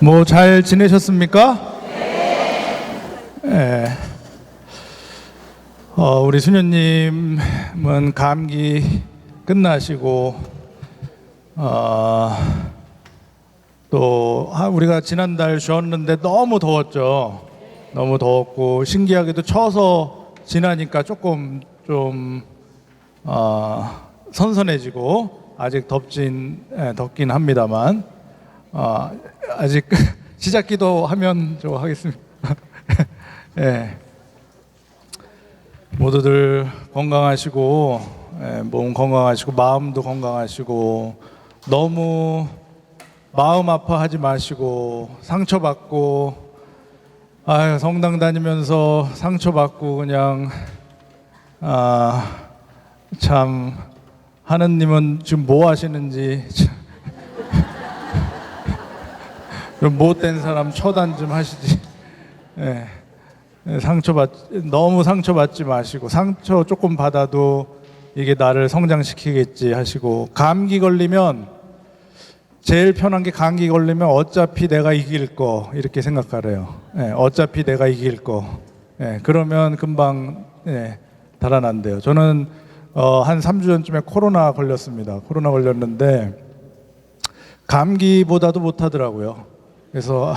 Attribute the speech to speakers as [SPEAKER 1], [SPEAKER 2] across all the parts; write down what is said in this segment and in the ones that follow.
[SPEAKER 1] 뭐 잘 지내셨습니까? 네. 우리 수녀님은 감기 끝나시고 또 우리가 지난달 쉬었는데 너무 더웠죠. 너무 더웠고 신기하게도 쳐서 지나니까 조금 좀 선선해지고 아직 덥긴 합니다만 아직 시작기도 하면 좀 하겠습니다. 예. 모두들 건강하시고 몸 건강하시고 마음도 건강하시고 너무 마음 아파하지 마시고 상처받고 성당 다니면서 상처받고 그냥 참 하느님은 지금 뭐 하시는지 좀 못된 사람 처단 좀 하시지. 예. 너무 상처받지 마시고 상처 조금 받아도 이게 나를 성장시키겠지 하시고 감기 걸리면 제일 편한 게 감기 걸리면 어차피 내가 이길 거 이렇게 생각하래요. 예, 어차피 내가 이길 거. 예, 그러면 금방 달아난대요. 저는 한 3주 전쯤에 코로나 걸렸습니다. 코로나 걸렸는데 감기보다도 못하더라고요. 그래서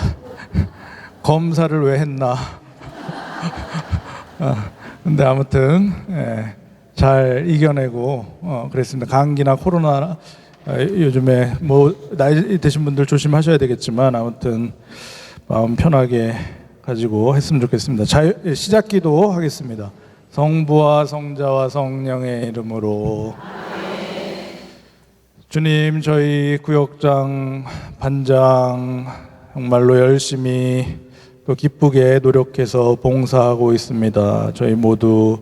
[SPEAKER 1] 검사를 왜 했나. 근데 아무튼 잘 이겨내고 그랬습니다. 감기나 코로나 요즘에 뭐 나이 드신 분들 조심하셔야 되겠지만 아무튼 마음 편하게 가지고 했으면 좋겠습니다. 시작기도 하겠습니다. 성부와 성자와 성령의 이름으로. 주님, 저희 구역장 반장 정말로 열심히 또 기쁘게 노력해서 봉사하고 있습니다. 저희 모두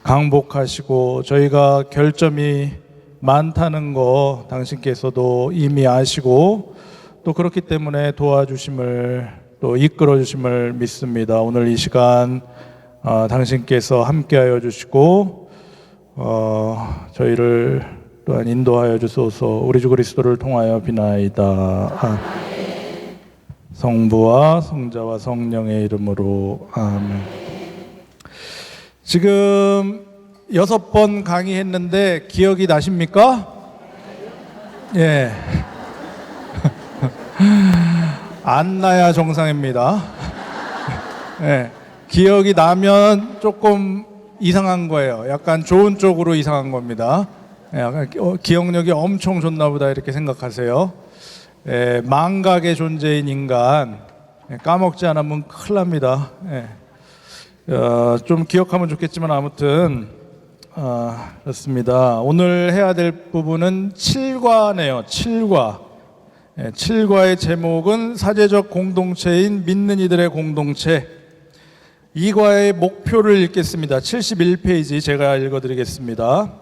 [SPEAKER 1] 강복하시고 저희가 결점이 많다는 거 당신께서도 이미 아시고 또 그렇기 때문에 도와주심을 또 이끌어 주심을 믿습니다. 오늘 이 시간 당신께서 함께하여 주시고 저희를 또한 인도하여 주소서. 우리 주 그리스도를 통하여 비나이다. 성부와 성자와 성령의 이름으로 아멘. 지금 6번 강의했는데 기억이 나십니까? 예. 안 나야 정상입니다. 예. 기억이 나면 조금 이상한 거예요. 약간 좋은 쪽으로 이상한 겁니다. 예. 기억력이 엄청 좋나 보다 이렇게 생각하세요. 망각의 존재인 인간 까먹지 않으면 큰일 납니다. 좀 기억하면 좋겠지만 아무튼 그렇습니다. 오늘 해야 될 부분은 7과네요. 7과. 7과의 제목은 사제적 공동체인 믿는 이들의 공동체. 2과의 목표를 읽겠습니다. 71페이지 제가 읽어드리겠습니다.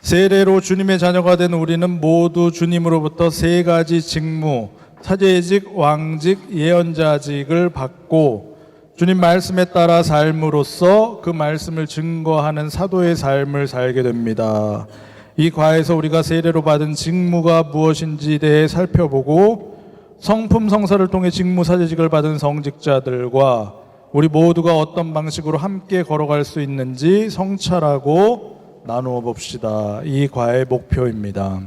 [SPEAKER 1] 세례로 주님의 자녀가 된 우리는 모두 주님으로부터 3가지 직무, 사제직, 왕직, 예언자직을 받고 주님 말씀에 따라 삶으로써 그 말씀을 증거하는 사도의 삶을 살게 됩니다. 이 과에서 우리가 세례로 받은 직무가 무엇인지에 대해 살펴보고 성품 성사를 통해 직무 사제직을 받은 성직자들과 우리 모두가 어떤 방식으로 함께 걸어갈 수 있는지 성찰하고 나누어 봅시다. 이 과의 목표입니다.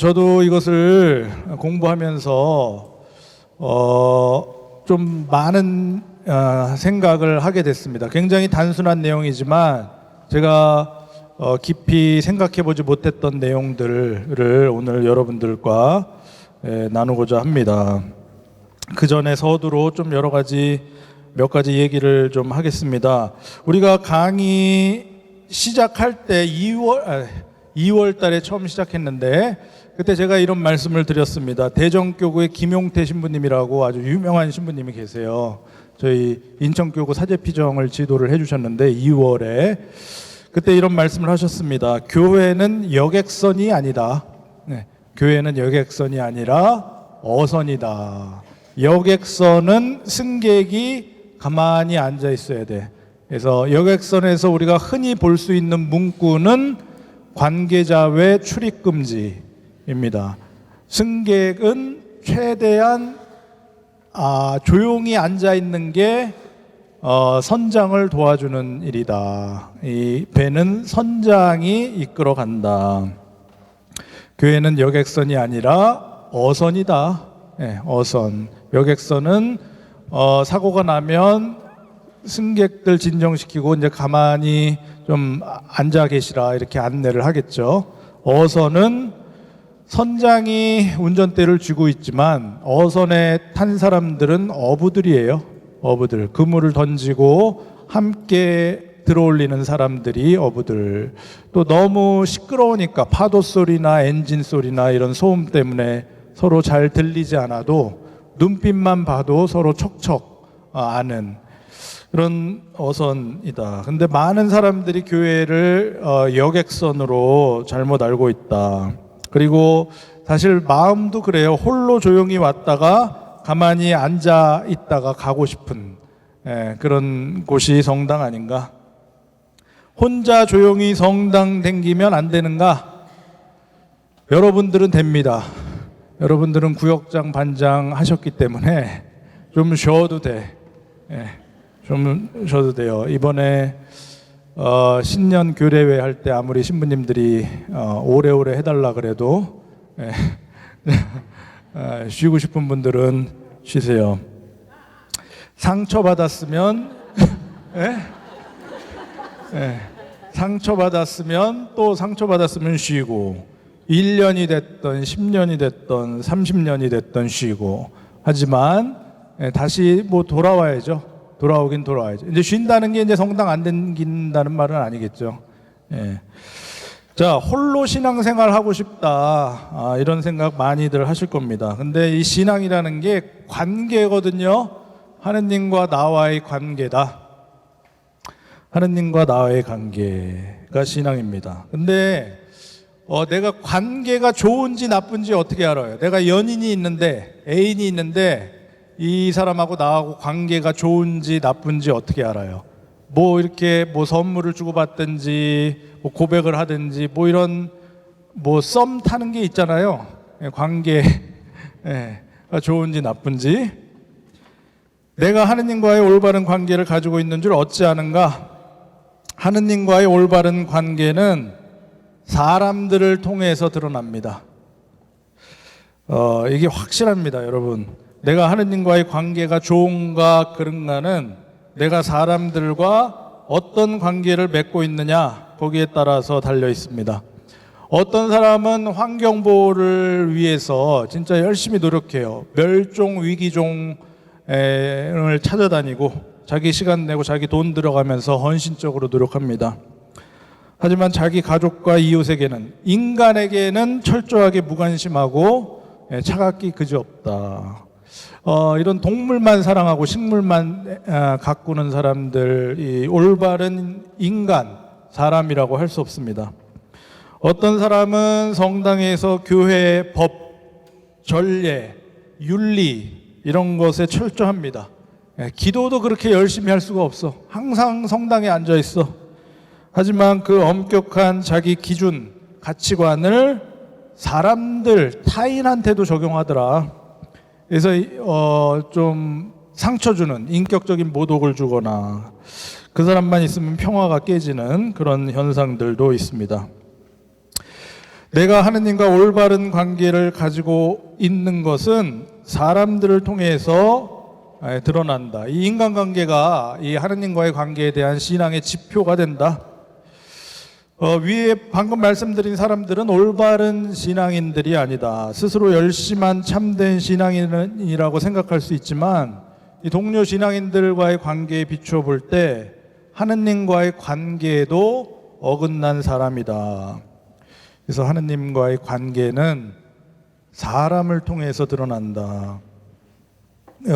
[SPEAKER 1] 저도 이것을 공부하면서 좀 많은 생각을 하게 됐습니다. 굉장히 단순한 내용이지만 제가 깊이 생각해 보지 못했던 내용들을 오늘 여러분들과 나누고자 합니다. 그 전에 서두로 좀 몇 가지 얘기를 좀 하겠습니다. 우리가 강의 시작할 때 2월 달에 처음 시작했는데 그때 제가 이런 말씀을 드렸습니다. 대전교구의 김용태 신부님이라고 아주 유명한 신부님이 계세요. 저희 인천교구 사제피정을 지도를 해주셨는데 2월에 그때 이런 말씀을 하셨습니다. 교회는 여객선이 아니다. 교회는 여객선이 아니라 어선이다. 여객선은 승객이 가만히 앉아 있어야 돼. 그래서 여객선에서 우리가 흔히 볼 수 있는 문구는 관계자 외 출입 금지입니다. 승객은 최대한 조용히 앉아 있는 게 선장을 도와주는 일이다. 이 배는 선장이 이끌어 간다. 교회는 여객선이 아니라 어선이다. 어선. 여객선은 사고가 나면 승객들 진정시키고 이제 가만히 좀 앉아 계시라 이렇게 안내를 하겠죠. 어선은 선장이 운전대를 쥐고 있지만 어선에 탄 사람들은 어부들이에요. 어부들. 그물을 던지고 함께 들어올리는 사람들이 어부들. 또 너무 시끄러우니까 파도 소리나 엔진 소리나 이런 소음 때문에 서로 잘 들리지 않아도 눈빛만 봐도 서로 척척 아는 그런 어선이다. 근데 많은 사람들이 교회를 여객선으로 잘못 알고 있다. 그리고 사실 마음도 그래요. 홀로 조용히 왔다가 가만히 앉아 있다가 가고 싶은 그런 곳이 성당 아닌가? 혼자 조용히 성당 댕기면 안 되는가? 여러분들은 됩니다. 여러분들은 구역장 반장 하셨기 때문에 좀 쉬어도 돼. 좀 쉬어도 돼요. 이번에 신년 교례회 할 때 아무리 신부님들이 오래오래 해달라 그래도 쉬고 싶은 분들은 쉬세요. 상처받았으면 상처받았으면 또 상처받았으면 쉬고 1년이 됐던 10년이 됐던 30년이 됐던 쉬고 하지만 다시 뭐 돌아와야죠. 돌아오긴 돌아와야죠. 이제 쉰다는 게 이제 성당 안 댕긴다는 말은 아니겠죠. 자, 홀로 신앙생활 하고 싶다. 이런 생각 많이들 하실 겁니다. 근데 이 신앙이라는 게 관계거든요. 하느님과 나와의 관계다. 하느님과 나와의 관계가 신앙입니다. 근데 내가 관계가 좋은지 나쁜지 어떻게 알아요? 내가 연인이 있는데, 애인이 있는데 이 사람하고 나하고 관계가 좋은지 나쁜지 어떻게 알아요? 뭐 이렇게 뭐 선물을 주고받든지 뭐 고백을 하든지 뭐 이런 뭐 썸 타는 게 있잖아요. 관계가 좋은지 나쁜지. 내가 하느님과의 올바른 관계를 가지고 있는 줄 어찌 아는가? 하느님과의 올바른 관계는 사람들을 통해서 드러납니다. 이게 확실합니다, 여러분. 내가 하느님과의 관계가 좋은가 그런가는 내가 사람들과 어떤 관계를 맺고 있느냐 거기에 따라서 달려 있습니다. 어떤 사람은 환경보호를 위해서 진짜 열심히 노력해요. 멸종 위기종을 찾아다니고 자기 시간 내고 자기 돈 들어가면서 헌신적으로 노력합니다. 하지만 자기 가족과 이웃에게는, 인간에게는 철저하게 무관심하고 차갑기 그지없다. 이런 동물만 사랑하고 식물만 가꾸는 사람들이 올바른 인간, 사람이라고 할 수 없습니다. 어떤 사람은 성당에서 교회의 법, 전례, 윤리 이런 것에 철저합니다. 기도도 그렇게 열심히 할 수가 없어. 항상 성당에 앉아 있어. 하지만 그 엄격한 자기 기준, 가치관을 사람들, 타인한테도 적용하더라. 그래서 좀 상처 주는, 인격적인 모독을 주거나 그 사람만 있으면 평화가 깨지는 그런 현상들도 있습니다. 내가 하느님과 올바른 관계를 가지고 있는 것은 사람들을 통해서 드러난다. 이 인간관계가 이 하느님과의 관계에 대한 신앙의 지표가 된다. 위에 방금 말씀드린 사람들은 올바른 신앙인들이 아니다. 스스로 열심한 참된 신앙인이라고 생각할 수 있지만 이 동료 신앙인들과의 관계에 비추어 볼 때 하느님과의 관계에도 어긋난 사람이다. 그래서 하느님과의 관계는 사람을 통해서 드러난다.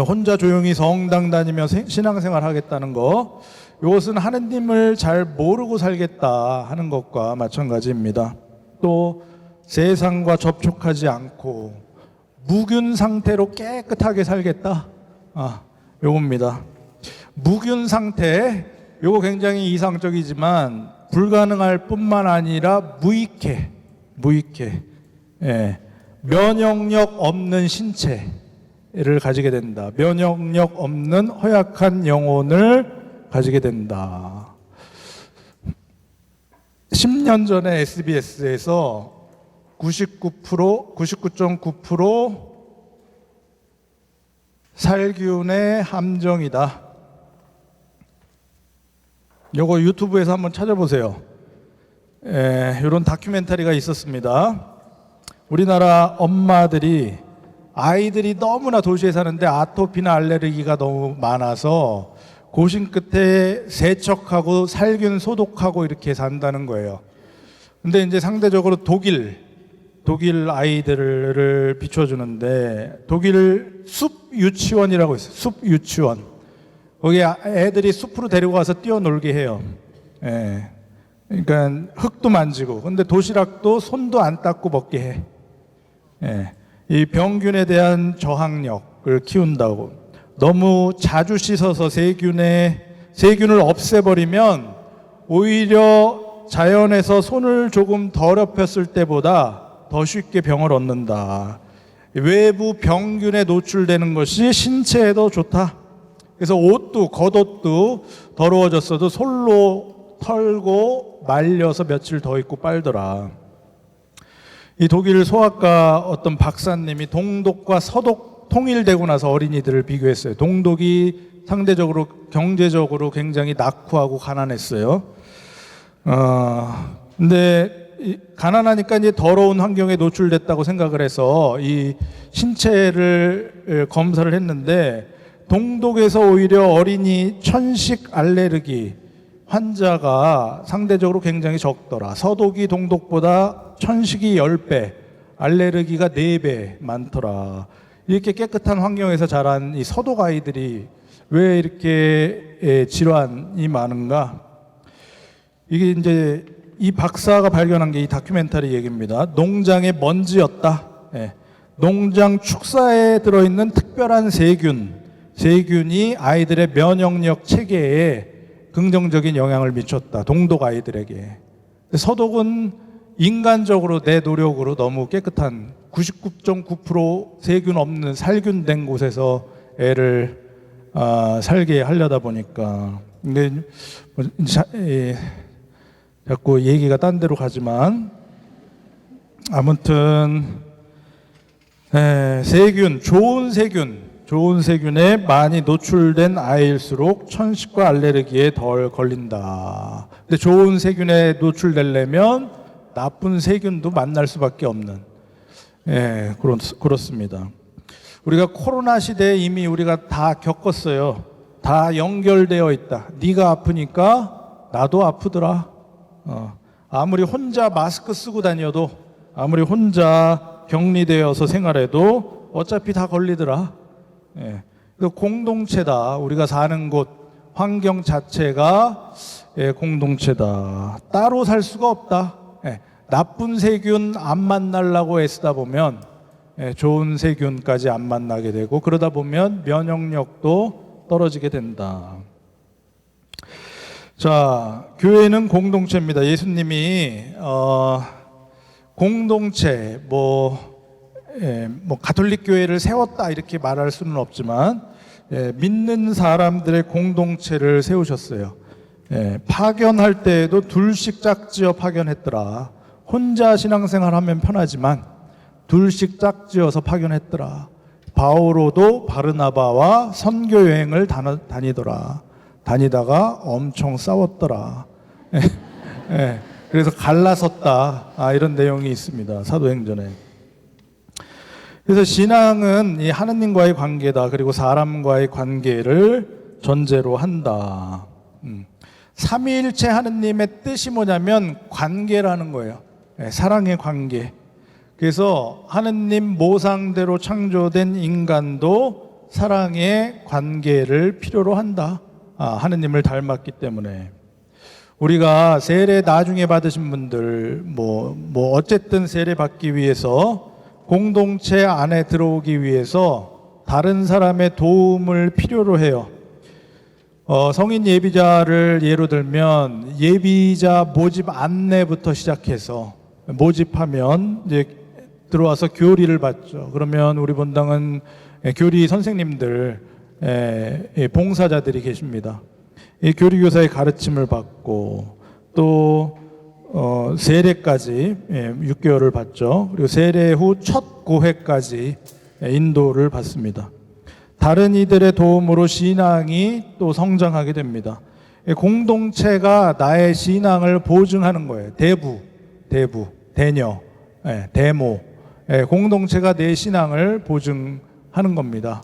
[SPEAKER 1] 혼자 조용히 성당 다니며 신앙생활 하겠다는 거, 이것은 하느님을 잘 모르고 살겠다 하는 것과 마찬가지입니다. 또 세상과 접촉하지 않고 무균 상태로 깨끗하게 살겠다. 요겁니다. 무균 상태, 요거 굉장히 이상적이지만 불가능할 뿐만 아니라 무익해. 면역력 없는 신체를 가지게 된다. 면역력 없는 허약한 영혼을 가지게 된다. 10년 전에 SBS에서 99.9% 살균의 함정이다. 요거 유튜브에서 한번 찾아보세요. 이런 다큐멘터리가 있었습니다. 우리나라 엄마들이 아이들이 너무나 도시에 사는데 아토피나 알레르기가 너무 많아서 고심 끝에 세척하고 살균 소독하고 이렇게 산다는 거예요. 근데 이제 상대적으로 독일 아이들을 비춰주는데 독일 숲 유치원이라고 있어요. 숲 유치원. 거기 애들이 숲으로 데리고 가서 뛰어놀게 해요. 예. 그러니까 흙도 만지고, 근데 도시락도 손도 안 닦고 먹게 해. 예. 이 병균에 대한 저항력을 키운다고. 너무 자주 씻어서 세균을 없애버리면 오히려 자연에서 손을 조금 더럽혔을 때보다 더 쉽게 병을 얻는다. 외부 병균에 노출되는 것이 신체에도 좋다. 그래서 겉옷도 더러워졌어도 솔로 털고 말려서 며칠 더 입고 빨더라. 이 독일 소아과 어떤 박사님이 동독과 서독 통일되고 나서 어린이들을 비교했어요. 동독이 상대적으로 경제적으로 굉장히 낙후하고 가난했어요. 근데 가난하니까 이제 더러운 환경에 노출됐다고 생각을 해서 이 신체를 검사를 했는데 동독에서 오히려 어린이 천식 알레르기 환자가 상대적으로 굉장히 적더라. 서독이 동독보다 천식이 10배, 알레르기가 4배 많더라. 이렇게 깨끗한 환경에서 자란 이 서독 아이들이 왜 이렇게 질환이 많은가? 이게 이제 이 박사가 발견한 게 이 다큐멘터리 얘기입니다. 농장의 먼지였다. 농장 축사에 들어있는 특별한 세균이 아이들의 면역력 체계에 긍정적인 영향을 미쳤다. 동독 아이들에게. 서독은 인간적으로 내 노력으로 너무 깨끗한 99.9% 세균 없는 살균된 곳에서 애를 살게 하려다 보니까. 근데 자꾸 얘기가 딴 데로 가지만 아무튼 좋은 세균에 많이 노출된 아이일수록 천식과 알레르기에 덜 걸린다. 근데 좋은 세균에 노출되려면 나쁜 세균도 만날 수밖에 없는, 그렇습니다. 우리가 코로나 시대에 이미 우리가 다 겪었어요. 다 연결되어 있다. 네가 아프니까 나도 아프더라. 아무리 혼자 마스크 쓰고 다녀도, 아무리 혼자 격리되어서 생활해도 어차피 다 걸리더라. 공동체다. 우리가 사는 곳, 환경 자체가 공동체다. 따로 살 수가 없다. 나쁜 세균 안 만나려고 애쓰다 보면 좋은 세균까지 안 만나게 되고, 그러다 보면 면역력도 떨어지게 된다. 자, 교회는 공동체입니다. 예수님이 공동체, 가톨릭 교회를 세웠다 이렇게 말할 수는 없지만 믿는 사람들의 공동체를 세우셨어요. 파견할 때에도 둘씩 짝지어 파견했더라. 혼자 신앙생활 하면 편하지만 둘씩 짝지어서 파견했더라. 바오로도 바르나바와 선교 여행을 다니더라. 다니다가 엄청 싸웠더라. 그래서 갈라섰다. 이런 내용이 있습니다. 사도행전에. 그래서 신앙은 이 하느님과의 관계다. 그리고 사람과의 관계를 전제로 한다. 삼위일체 하느님의 뜻이 뭐냐면 관계라는 거예요. 사랑의 관계. 그래서 하느님 모상대로 창조된 인간도 사랑의 관계를 필요로 한다. 하느님을 닮았기 때문에. 우리가 세례 나중에 받으신 분들, 어쨌든 세례 받기 위해서 공동체 안에 들어오기 위해서 다른 사람의 도움을 필요로 해요. 성인 예비자를 예로 들면 예비자 모집 안내부터 시작해서 모집하면 이제 들어와서 교리를 받죠. 그러면 우리 본당은 교리 선생님들, 봉사자들이 계십니다. 이 교리교사의 가르침을 받고 또 세례까지 6개월을 받죠. 그리고 세례 후 첫 고회까지 인도를 받습니다. 다른 이들의 도움으로 신앙이 또 성장하게 됩니다. 공동체가 나의 신앙을 보증하는 거예요. 대부, 대녀, 대모. 공동체가 내 신앙을 보증하는 겁니다.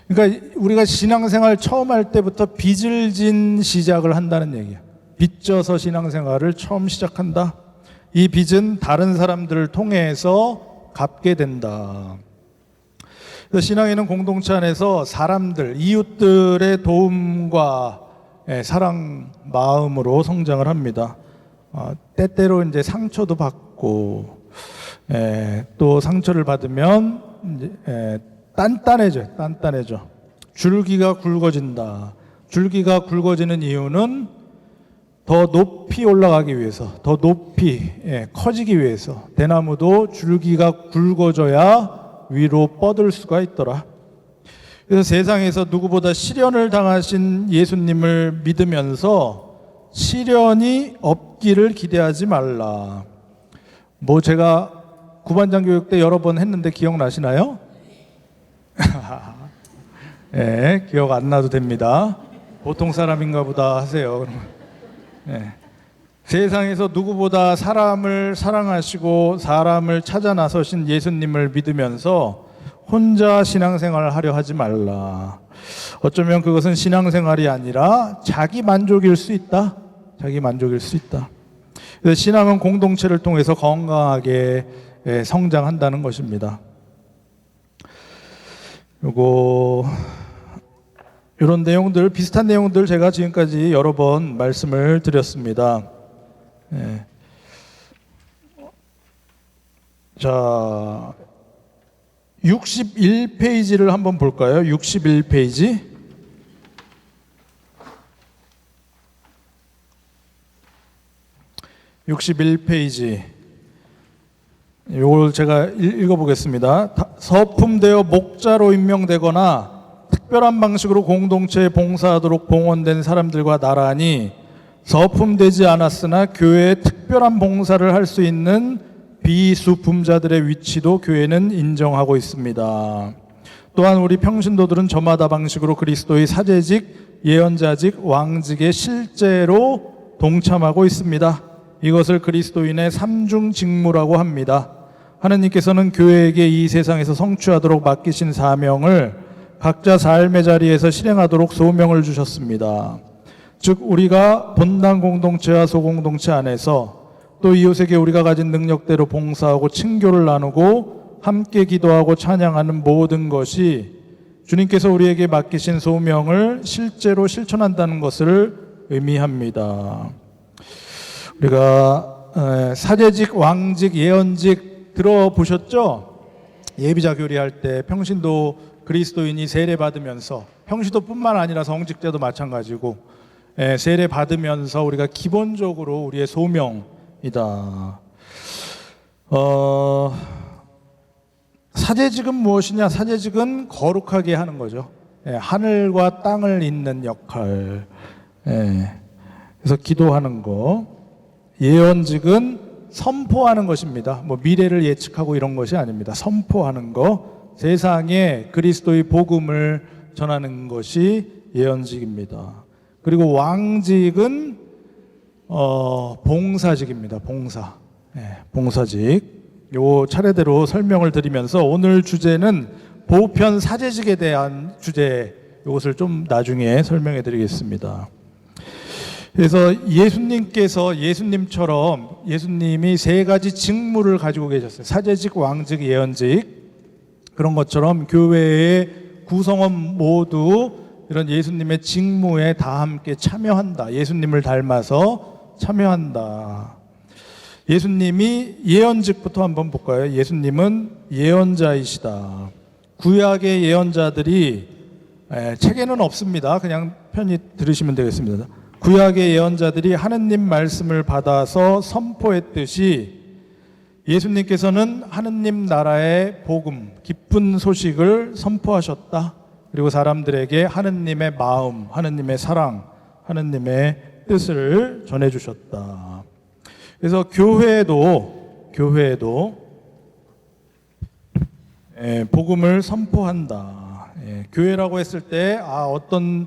[SPEAKER 1] 그러니까 우리가 신앙생활 처음 할 때부터 빚을 진 시작을 한다는 얘기예요. 빚져서 신앙생활을 처음 시작한다. 이 빚은 다른 사람들을 통해서 갚게 된다. 그래서 신앙에는 공동체 안에서 사람들, 이웃들의 도움과 사랑 마음으로 성장을 합니다. 때때로 이제 상처도 받고, 또 상처를 받으면 이제 단단해져. 줄기가 굵어진다. 줄기가 굵어지는 이유는 더 높이 올라가기 위해서, 더 높이 커지기 위해서. 대나무도 줄기가 굵어져야 위로 뻗을 수가 있더라. 그래서 세상에서 누구보다 시련을 당하신 예수님을 믿으면서 시련이 없기를 기대하지 말라. 뭐 제가 구반장 교육 때 여러 번 했는데 기억나시나요? 기억 안 나도 됩니다. 보통 사람인가 보다 하세요. 세상에서 누구보다 사람을 사랑하시고 사람을 찾아 나서신 예수님을 믿으면서 혼자 신앙생활을 하려 하지 말라. 어쩌면 그것은 신앙생활이 아니라 자기 만족일 수 있다. 자기 만족일 수 있다. 그래서 신앙은 공동체를 통해서 건강하게 성장한다는 것입니다. 이런 내용들, 비슷한 내용들 제가 지금까지 여러 번 말씀을 드렸습니다. 자, 61페이지를 한번 볼까요? 61페이지. 이걸 제가 읽어보겠습니다. 서품되어 목자로 임명되거나 특별한 방식으로 공동체에 봉사하도록 봉헌된 사람들과 나란히 서품되지 않았으나 교회에 특별한 봉사를 할 수 있는 비수품자들의 위치도 교회는 인정하고 있습니다. 또한 우리 평신도들은 저마다 방식으로 그리스도의 사제직, 예언자직, 왕직에 실제로 동참하고 있습니다. 이것을 그리스도인의 삼중 직무라고 합니다. 하느님께서는 교회에게 이 세상에서 성취하도록 맡기신 사명을 각자 삶의 자리에서 실행하도록 소명을 주셨습니다. 즉 우리가 본당 공동체와 소공동체 안에서 또 이웃에게 우리가 가진 능력대로 봉사하고 친교를 나누고 함께 기도하고 찬양하는 모든 것이 주님께서 우리에게 맡기신 소명을 실제로 실천한다는 것을 의미합니다. 우리가 사제직, 왕직, 예언직 들어보셨죠? 예비자 교리할 때 평신도 그리스도인이 세례 받으면서, 평신도뿐만 아니라 성직자도 마찬가지고 세례 받으면서 우리가 기본적으로 우리의 소명이다. 사제직은 무엇이냐? 사제직은 거룩하게 하는 거죠. 하늘과 땅을 잇는 역할. 그래서 기도하는 거. 예언직은 선포하는 것입니다. 뭐 미래를 예측하고 이런 것이 아닙니다. 선포하는 거. 세상에 그리스도의 복음을 전하는 것이 예언직입니다. 그리고 왕직은 봉사직입니다. 봉사직. 요 차례대로 설명을 드리면서 오늘 주제는 보편 사제직에 대한 주제, 이것을 좀 나중에 설명해 드리겠습니다. 그래서 예수님처럼 예수님이 세 가지 직무를 가지고 계셨어요. 사제직, 왕직, 예언직. 그런 것처럼 교회의 구성원 모두 이런 예수님의 직무에 다 함께 참여한다. 예수님을 닮아서 참여한다. 예수님이 예언직부터 한번 볼까요? 예수님은 예언자이시다. 구약의 예언자들이 책에는 없습니다. 그냥 편히 들으시면 되겠습니다. 구약의 예언자들이 하느님 말씀을 받아서 선포했듯이 예수님께서는 하느님 나라의 복음, 기쁜 소식을 선포하셨다. 그리고 사람들에게 하느님의 마음, 하느님의 사랑, 하느님의 뜻을 전해주셨다. 그래서 교회도 복음을 선포한다. 교회라고 했을 때 어떤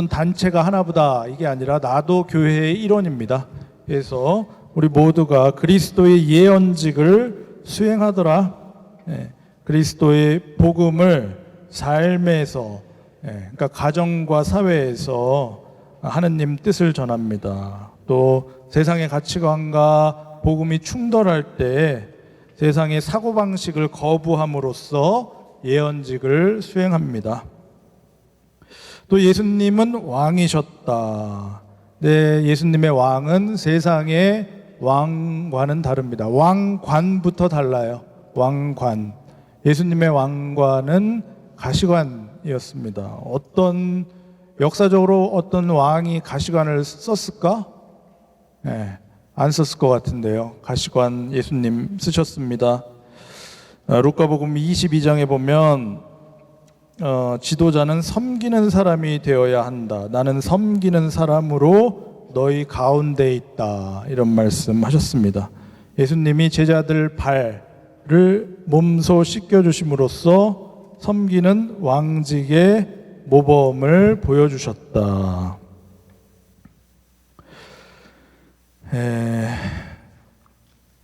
[SPEAKER 1] 단체가 하나보다 이게 아니라 나도 교회의 일원입니다. 그래서 우리 모두가 그리스도의 예언직을 수행하더라. 그리스도의 복음을 삶에서, 그러니까 가정과 사회에서 하느님 뜻을 전합니다. 또 세상의 가치관과 복음이 충돌할 때 세상의 사고방식을 거부함으로써 예언직을 수행합니다. 또 예수님은 왕이셨다. 네, 예수님의 왕은 세상의 왕과는 다릅니다. 왕관부터 달라요. 왕관. 예수님의 왕관은 가시관이었습니다. 역사적으로 어떤 왕이 가시관을 썼을까? 안 썼을 것 같은데요. 가시관 예수님 쓰셨습니다. 루카복음 22장에 보면 지도자는 섬기는 사람이 되어야 한다. 나는 섬기는 사람으로 너희 가운데 있다. 이런 말씀 하셨습니다. 예수님이 제자들 발을 몸소 씻겨주심으로써 섬기는 왕직의 모범을 보여주셨다.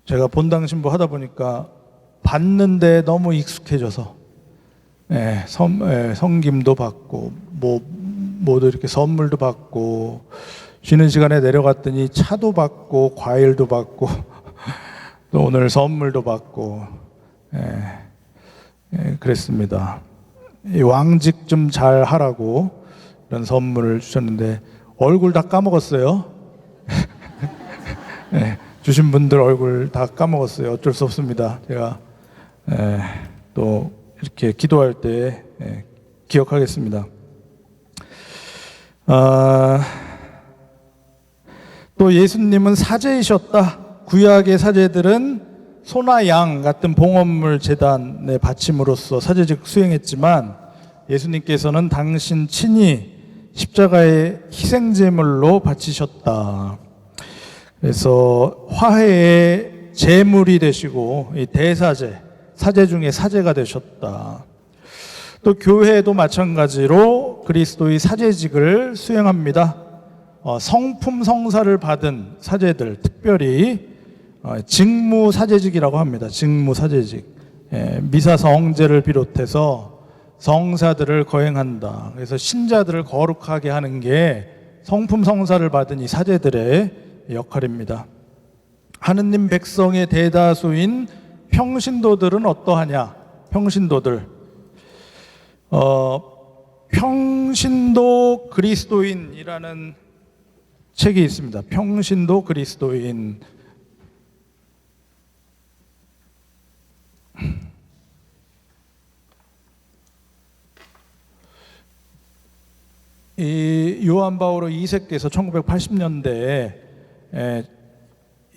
[SPEAKER 1] 제가 본당 신부 하다 보니까 받는데 너무 익숙해져서 성김도 받고 뭐도 이렇게 선물도 받고 쉬는 시간에 내려갔더니 차도 받고 과일도 받고 또 오늘 선물도 받고 그랬습니다. 이 왕직 좀 잘 하라고 이런 선물을 주셨는데 얼굴 다 까먹었어요. 주신 분들 얼굴 다 까먹었어요. 어쩔 수 없습니다. 제가 또 이렇게 기도할 때 기억하겠습니다. 또 예수님은 사제이셨다. 구약의 사제들은 소나 양 같은 봉헌물 제단에 바침으로써 사제직 수행했지만 예수님께서는 당신 친히 십자가의 희생제물로 바치셨다. 그래서 화해의 제물이 되시고 이 대사제, 사제 중에 사제가 되셨다. 또 교회도 마찬가지로 그리스도의 사제직을 수행합니다. 성품 성사를 받은 사제들, 특별히 직무 사제직이라고 합니다. 직무 사제직. 미사 성제를 비롯해서 성사들을 거행한다. 그래서 신자들을 거룩하게 하는 게 성품 성사를 받은 이 사제들의 역할입니다. 하느님 백성의 대다수인 평신도들은 어떠하냐? 평신도들. 평신도 그리스도인이라는 책이 있습니다. 평신도 그리스도인. 이 요한 바오로 2세께서 1980년대에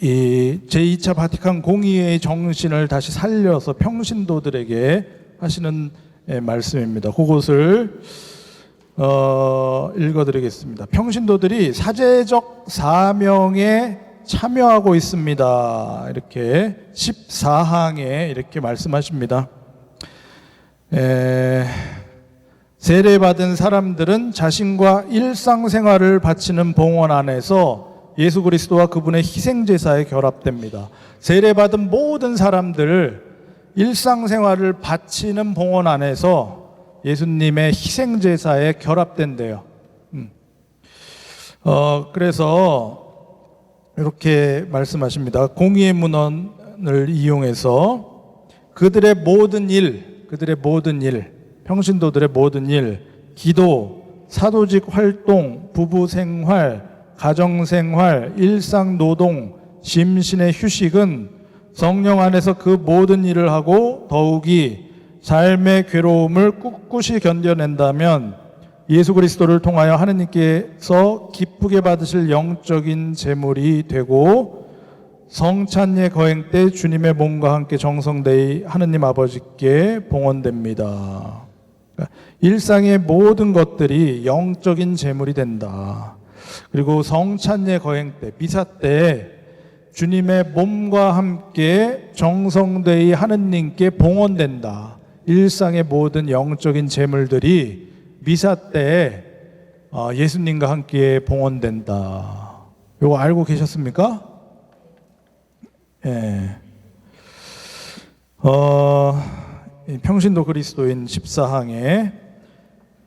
[SPEAKER 1] 이 제2차 바티칸 공의회의 정신을 다시 살려서 평신도들에게 하시는 말씀입니다. 그것을 읽어드리겠습니다. 평신도들이 사제적 사명에 참여하고 있습니다. 이렇게 14항에 이렇게 말씀하십니다. 세례받은 사람들은 자신과 일상생활을 바치는 봉헌 안에서 예수 그리스도와 그분의 희생제사에 결합됩니다. 세례받은 모든 사람들 일상생활을 바치는 봉헌 안에서 예수님의 희생제사에 결합된대요. 그래서 이렇게 말씀하십니다. 공의의 문헌을 이용해서 그들의 모든 일, 평신도들의 모든 일, 기도, 사도직 활동, 부부생활, 가정생활, 일상노동, 심신의 휴식은 성령 안에서 그 모든 일을 하고 더욱이 삶의 괴로움을 꿋꿋이 견뎌낸다면 예수 그리스도를 통하여 하느님께서 기쁘게 받으실 영적인 제물이 되고 성찬예 거행 때 주님의 몸과 함께 정성되이 하느님 아버지께 봉헌됩니다. 그러니까 일상의 모든 것들이 영적인 제물이 된다. 그리고 성찬예 거행 때, 미사 때 주님의 몸과 함께 정성되이 하느님께 봉헌된다. 일상의 모든 영적인 제물들이 미사 때 예수님과 함께 봉헌된다. 이거 알고 계셨습니까? 예. 평신도 그리스도인 14항에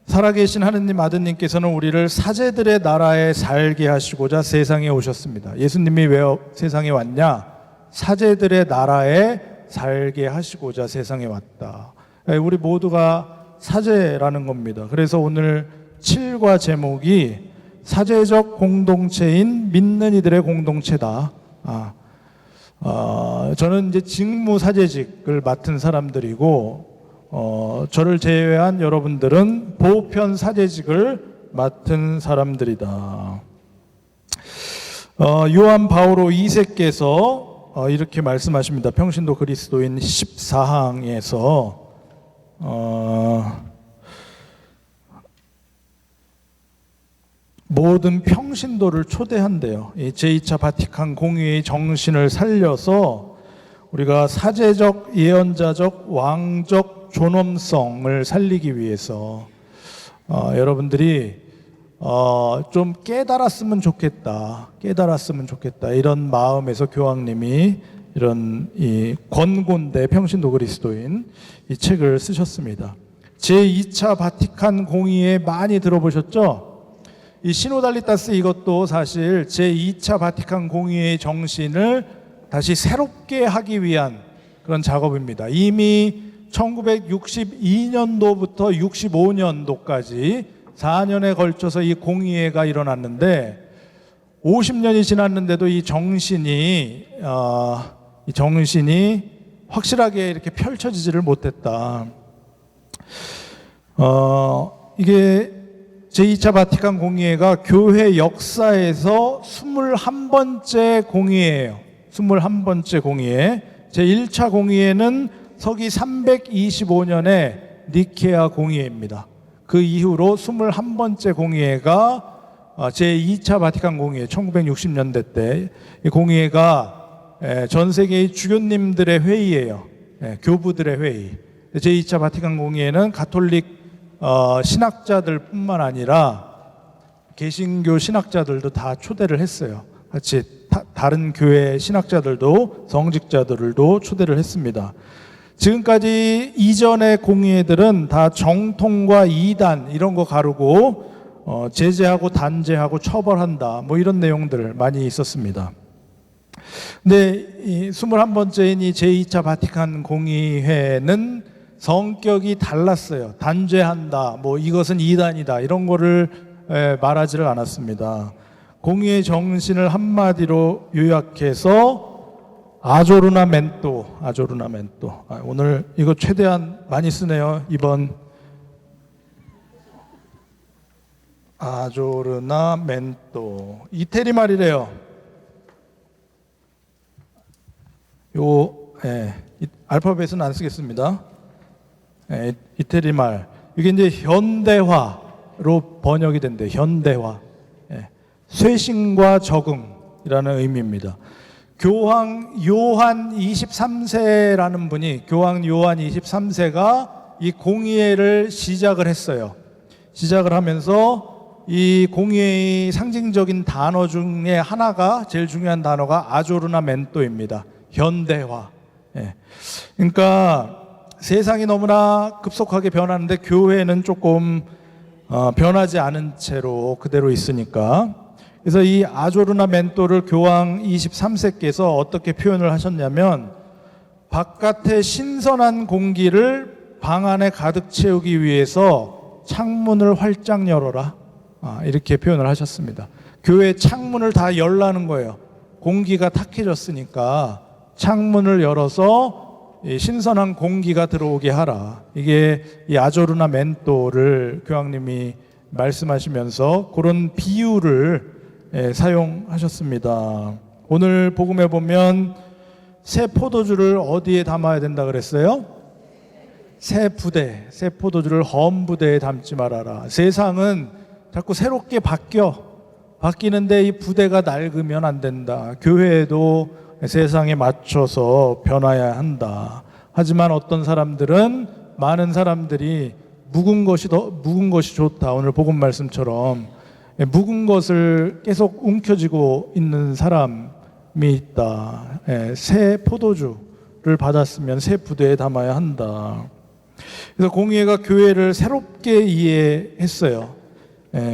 [SPEAKER 1] 살아계신 하느님 아드님께서는 우리를 사제들의 나라에 살게 하시고자 세상에 오셨습니다. 예수님이 왜 세상에 왔냐? 사제들의 나라에 살게 하시고자 세상에 왔다. 우리 모두가 사제라는 겁니다. 그래서 오늘 7과 제목이 사제적 공동체인 믿는 이들의 공동체다. 저는 이제 직무 사제직을 맡은 사람들이고, 저를 제외한 여러분들은 보편 사제직을 맡은 사람들이다. 요한 바오로 2세께서 이렇게 말씀하십니다. 평신도 그리스도인 14항에서 모든 평신도를 초대한대요. 이 제2차 바티칸 공의의 정신을 살려서 우리가 사제적, 예언자적, 왕적 존엄성을 살리기 위해서 여러분들이 좀 깨달았으면 좋겠다. 이런 마음에서 교황님이 이런 이 권고인데 평신도 그리스도인 이 책을 쓰셨습니다. 제2차 바티칸 공의회 많이 들어보셨죠? 이 시노달리타스 이것도 사실 제2차 바티칸 공의회의 정신을 다시 새롭게 하기 위한 그런 작업입니다. 이미 1962년도부터 65년도까지 4년에 걸쳐서 이 공의회가 일어났는데 50년이 지났는데도 이 정신이 확실하게 이렇게 펼쳐지지를 못했다. 이게 제2차 바티칸 공의회가 교회 역사에서 21번째 공의회예요. 21번째 공의회. 제1차 공의회는 서기 325년에 니케아 공의회입니다. 그 이후로 21번째 공의회가 제2차 바티칸 공의회 1960년대 때 이 공의회가 전 세계의 주교님들의 회의예요. 교부들의 회의. 제2차 바티칸 공의회는 가톨릭 신학자들 뿐만 아니라 개신교 신학자들도 다 초대를 했어요. 같이 다른 교회 신학자들도 성직자들도 초대를 했습니다. 지금까지 이전의 공의회들은 다 정통과 이단 이런 거 가르고 제재하고 단죄하고 처벌한다 뭐 이런 내용들 많이 있었습니다. 근데 이 21번째인 이 제2차 바티칸 공의회는 성격이 달랐어요. 단죄한다, 뭐 이것은 이단이다 이런 거를 말하지를 않았습니다. 공의의 정신을 한마디로 요약해서 아조르나멘토. 오늘 이거 최대한 많이 쓰네요. 이번 아조르나멘토 이태리 말이래요. 알파벳은 안 쓰겠습니다. 이태리 말. 이게 이제 현대화로 번역이 된대. 현대화. 쇄신과 적응이라는 의미입니다. 교황 요한 23세라는 분이 교황 요한 23세가 이 공의회를 시작을 했어요. 시작을 하면서 이 공의회의 상징적인 단어 중에 하나가 제일 중요한 단어가 아조르나멘토입니다. 현대화. 그러니까 세상이 너무나 급속하게 변하는데 교회는 조금 변하지 않은 채로 그대로 있으니까 그래서 이 아조르나멘토를 교황 23세께서 어떻게 표현을 하셨냐면 바깥의 신선한 공기를 방 안에 가득 채우기 위해서 창문을 활짝 열어라 이렇게 표현을 하셨습니다. 교회 창문을 다 열라는 거예요. 공기가 탁해졌으니까 창문을 열어서 신선한 공기가 들어오게 하라. 이게 이 아조르나멘토를 교황님이 말씀하시면서 그런 비유를 사용하셨습니다. 오늘 복음에 보면 새 포도주를 어디에 담아야 된다 그랬어요? 새 부대, 새 포도주를 험 부대에 담지 말아라. 세상은 자꾸 새롭게 바뀌는데 이 부대가 낡으면 안 된다. 교회도 세상에 맞춰서 변화해야 한다. 하지만 어떤 사람들은, 많은 사람들이 묵은 것이 좋다. 오늘 복음 말씀처럼 묵은 것을 계속 움켜쥐고 있는 사람이 있다. 새 포도주를 받았으면 새 부대에 담아야 한다. 그래서 공의회가 교회를 새롭게 이해했어요.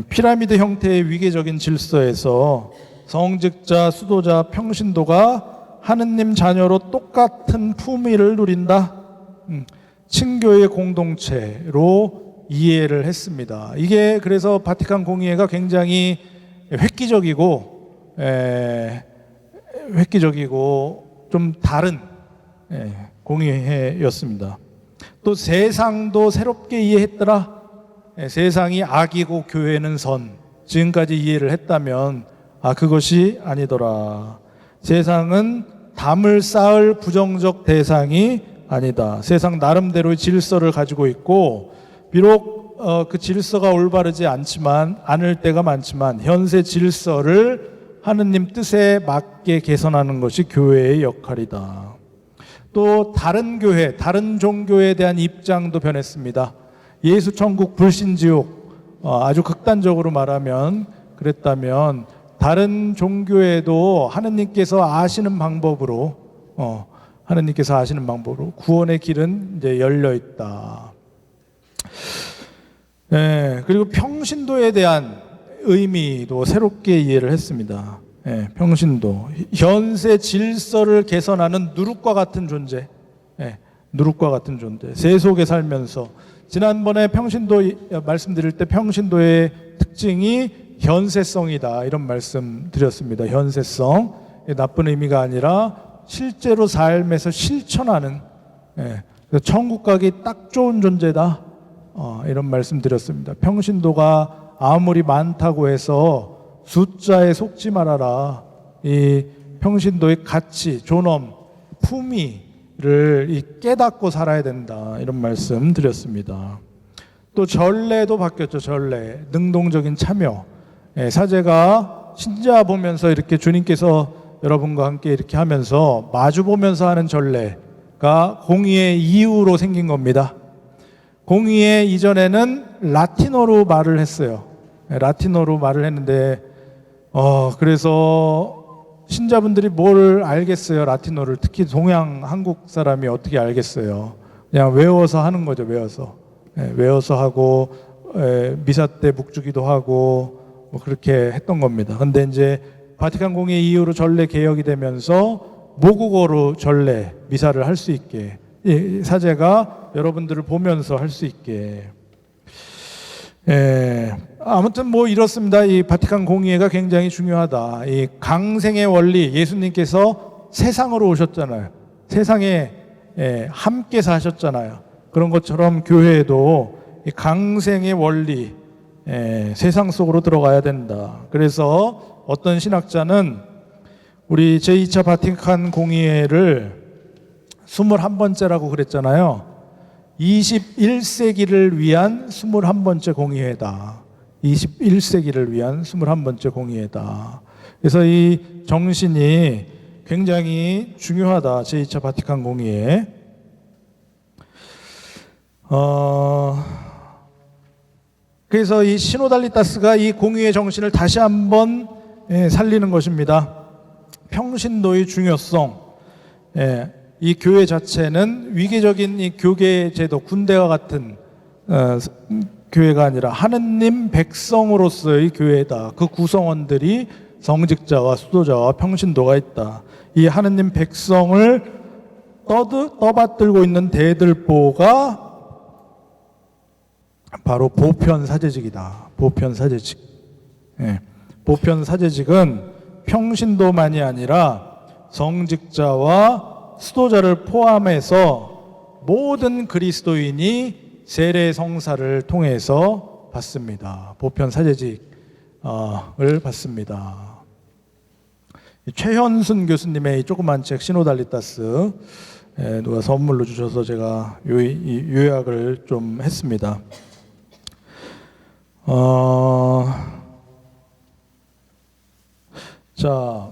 [SPEAKER 1] 피라미드 형태의 위계적인 질서에서 성직자, 수도자, 평신도가 하느님 자녀로 똑같은 품위를 누린다. 친교의 공동체로 이해를 했습니다. 이게 그래서 바티칸 공의회가 굉장히 획기적이고 좀 다른 공의회였습니다. 또 세상도 새롭게 이해했더라. 세상이 악이고 교회는 선. 지금까지 이해를 했다면 그것이 아니더라. 세상은 담을 쌓을 부정적 대상이 아니다. 세상 나름대로의 질서를 가지고 있고, 비록 그 질서가 올바르지 않을 때가 많지만 현세 질서를 하느님 뜻에 맞게 개선하는 것이 교회의 역할이다. 또 다른 교회, 다른 종교에 대한 입장도 변했습니다. 예수 천국 불신 지옥, 아주 극단적으로 말하면 그랬다면 다른 종교에도 하느님께서 아시는 방법으로 구원의 길은 이제 열려 있다. 그리고 평신도에 대한 의미도 새롭게 이해를 했습니다. 평신도, 현세 질서를 개선하는 누룩과 같은 존재, 세속에 살면서, 지난번에 평신도 말씀드릴 때 평신도의 특징이 현세성이다, 이런 말씀 드렸습니다. 현세성, 나쁜 의미가 아니라 실제로 삶에서 실천하는, 천국 가기 딱 좋은 존재다, 이런 말씀 드렸습니다. 평신도가 아무리 많다고 해서 숫자에 속지 말아라. 이 평신도의 가치, 존엄, 품위를 깨닫고 살아야 된다, 이런 말씀 드렸습니다. 또 전례도 바뀌었죠. 전례, 능동적인 참여. 사제가 신자 보면서 이렇게 주님께서 여러분과 함께 이렇게 하면서 마주 보면서 하는 전례가 공의회 이후로 생긴 겁니다. 공의회 이전에는 라틴어로 말을 했어요. 라틴어로 말을 했는데 그래서 신자분들이 뭘 알겠어요, 라틴어를. 특히 동양 한국 사람이 어떻게 알겠어요. 그냥 외워서 하는 거죠. 외워서 하고 미사 때 묵주기도 하고 그렇게 했던 겁니다. 근데 이제 바티칸 공의회 이후로 전례 개혁이 되면서 모국어로 전례 미사를 할 수 있게, 사제가 여러분들을 보면서 할 수 있게. 아무튼 이렇습니다. 이 바티칸 공의회가 굉장히 중요하다. 이 강생의 원리, 예수님께서 세상으로 오셨잖아요. 세상에 함께 사셨잖아요. 그런 것처럼 교회에도 이 강생의 원리, 세상 속으로 들어가야 된다. 그래서 어떤 신학자는 우리 제2차 바티칸 공의회를 21번째라고 그랬잖아요. 21세기를 위한 21번째 공의회다. 21세기를 위한 21번째 공의회다. 그래서 이 정신이 굉장히 중요하다. 제2차 바티칸 공의회. 그래서 이 시노달리타스가 이 공의회 정신을 다시 한번 살리는 것입니다. 평신도의 중요성. 이 교회 자체는 위계적인 이 교계 제도, 군대와 같은 교회가 아니라 하느님 백성으로서의 교회다. 그 구성원들이 성직자와 수도자와 평신도가 있다. 이 하느님 백성을 떠받들고 있는 대들보가 바로 보편사제직이다. 보편사제직. 보편사제직은 평신도만이 아니라 성직자와 수도자를 포함해서 모든 그리스도인이 세례 성사를 통해서 받습니다. 보편사제직을 받습니다. 최현순 교수님의 이 조그만 책 시노달리타스 누가 선물로 주셔서 제가 요약을 좀 했습니다. 자,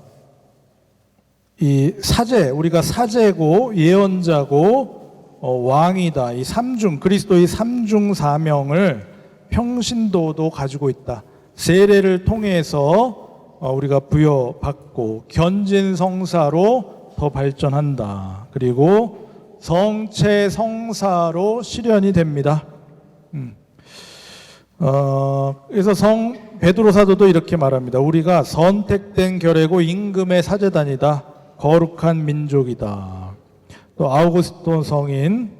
[SPEAKER 1] 이 사제, 우리가 사제고 예언자고 왕이다. 이 삼중, 그리스도의 삼중 사명을 평신도도 가지고 있다. 세례를 통해서 우리가 부여받고 견진성사로 더 발전한다. 그리고 성체성사로 실현이 됩니다. 그래서 베드로 사도도 이렇게 말합니다. 우리가 선택된 결례고 임금의 사제단이다. 거룩한 민족이다. 또 아우구스토 성인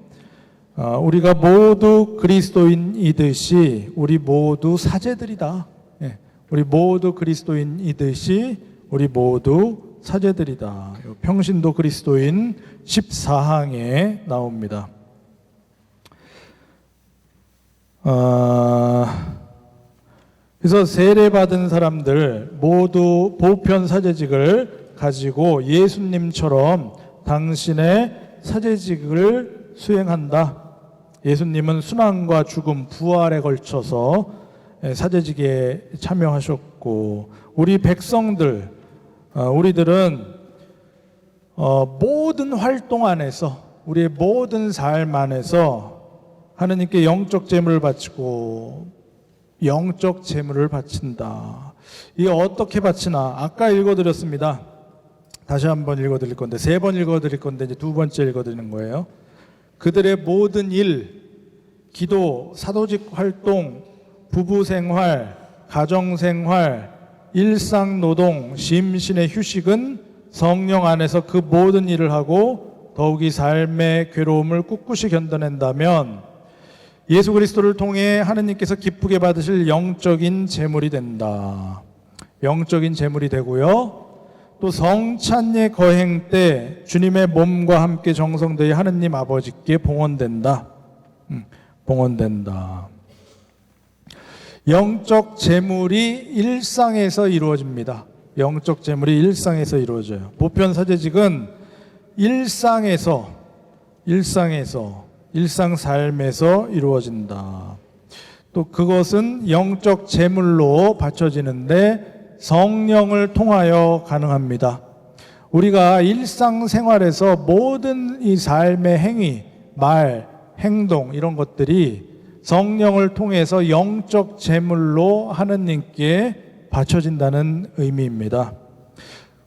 [SPEAKER 1] 우리가 모두 그리스도인이듯이 우리 모두 사제들이다. 우리 모두 그리스도인이듯이 우리 모두 사제들이다. 평신도 그리스도인 14항에 나옵니다. 그래서 세례받은 사람들 모두 보편 사제직을 가지고 예수님처럼 당신의 사제직을 수행한다. 예수님은 순환과 죽음, 부활에 걸쳐서 사제직에 참여하셨고 우리 백성들, 우리들은 모든 활동 안에서 우리의 모든 삶 안에서 하느님께 영적 제물을 바치고 영적 제물을 바친다. 이게 어떻게 바치나? 아까 읽어드렸습니다. 다시 한번 읽어드릴 건데 3번 읽어드릴 건데 이제 2번째 읽어드리는 거예요. 그들의 모든 일, 기도, 사도직 활동, 부부생활, 가정생활, 일상노동, 심신의 휴식은 성령 안에서 그 모든 일을 하고 더욱이 삶의 괴로움을 꿋꿋이 견뎌낸다면 예수 그리스도를 통해 하느님께서 기쁘게 받으실 영적인 제물이 된다. 영적인 제물이 되고요. 또 성찬예 거행 때 주님의 몸과 함께 정성되이 하느님 아버지께 봉헌된다. 봉헌된다. 영적 제물이 일상에서 이루어집니다. 영적 제물이 일상에서 이루어져요. 보편 사제직은 일상 삶에서 이루어진다. 또 그것은 영적 제물로 바쳐지는데 성령을 통하여 가능합니다. 우리가 일상생활에서 모든 이 삶의 행위, 말, 행동 이런 것들이 성령을 통해서 영적 제물로 하느님께 바쳐진다는 의미입니다.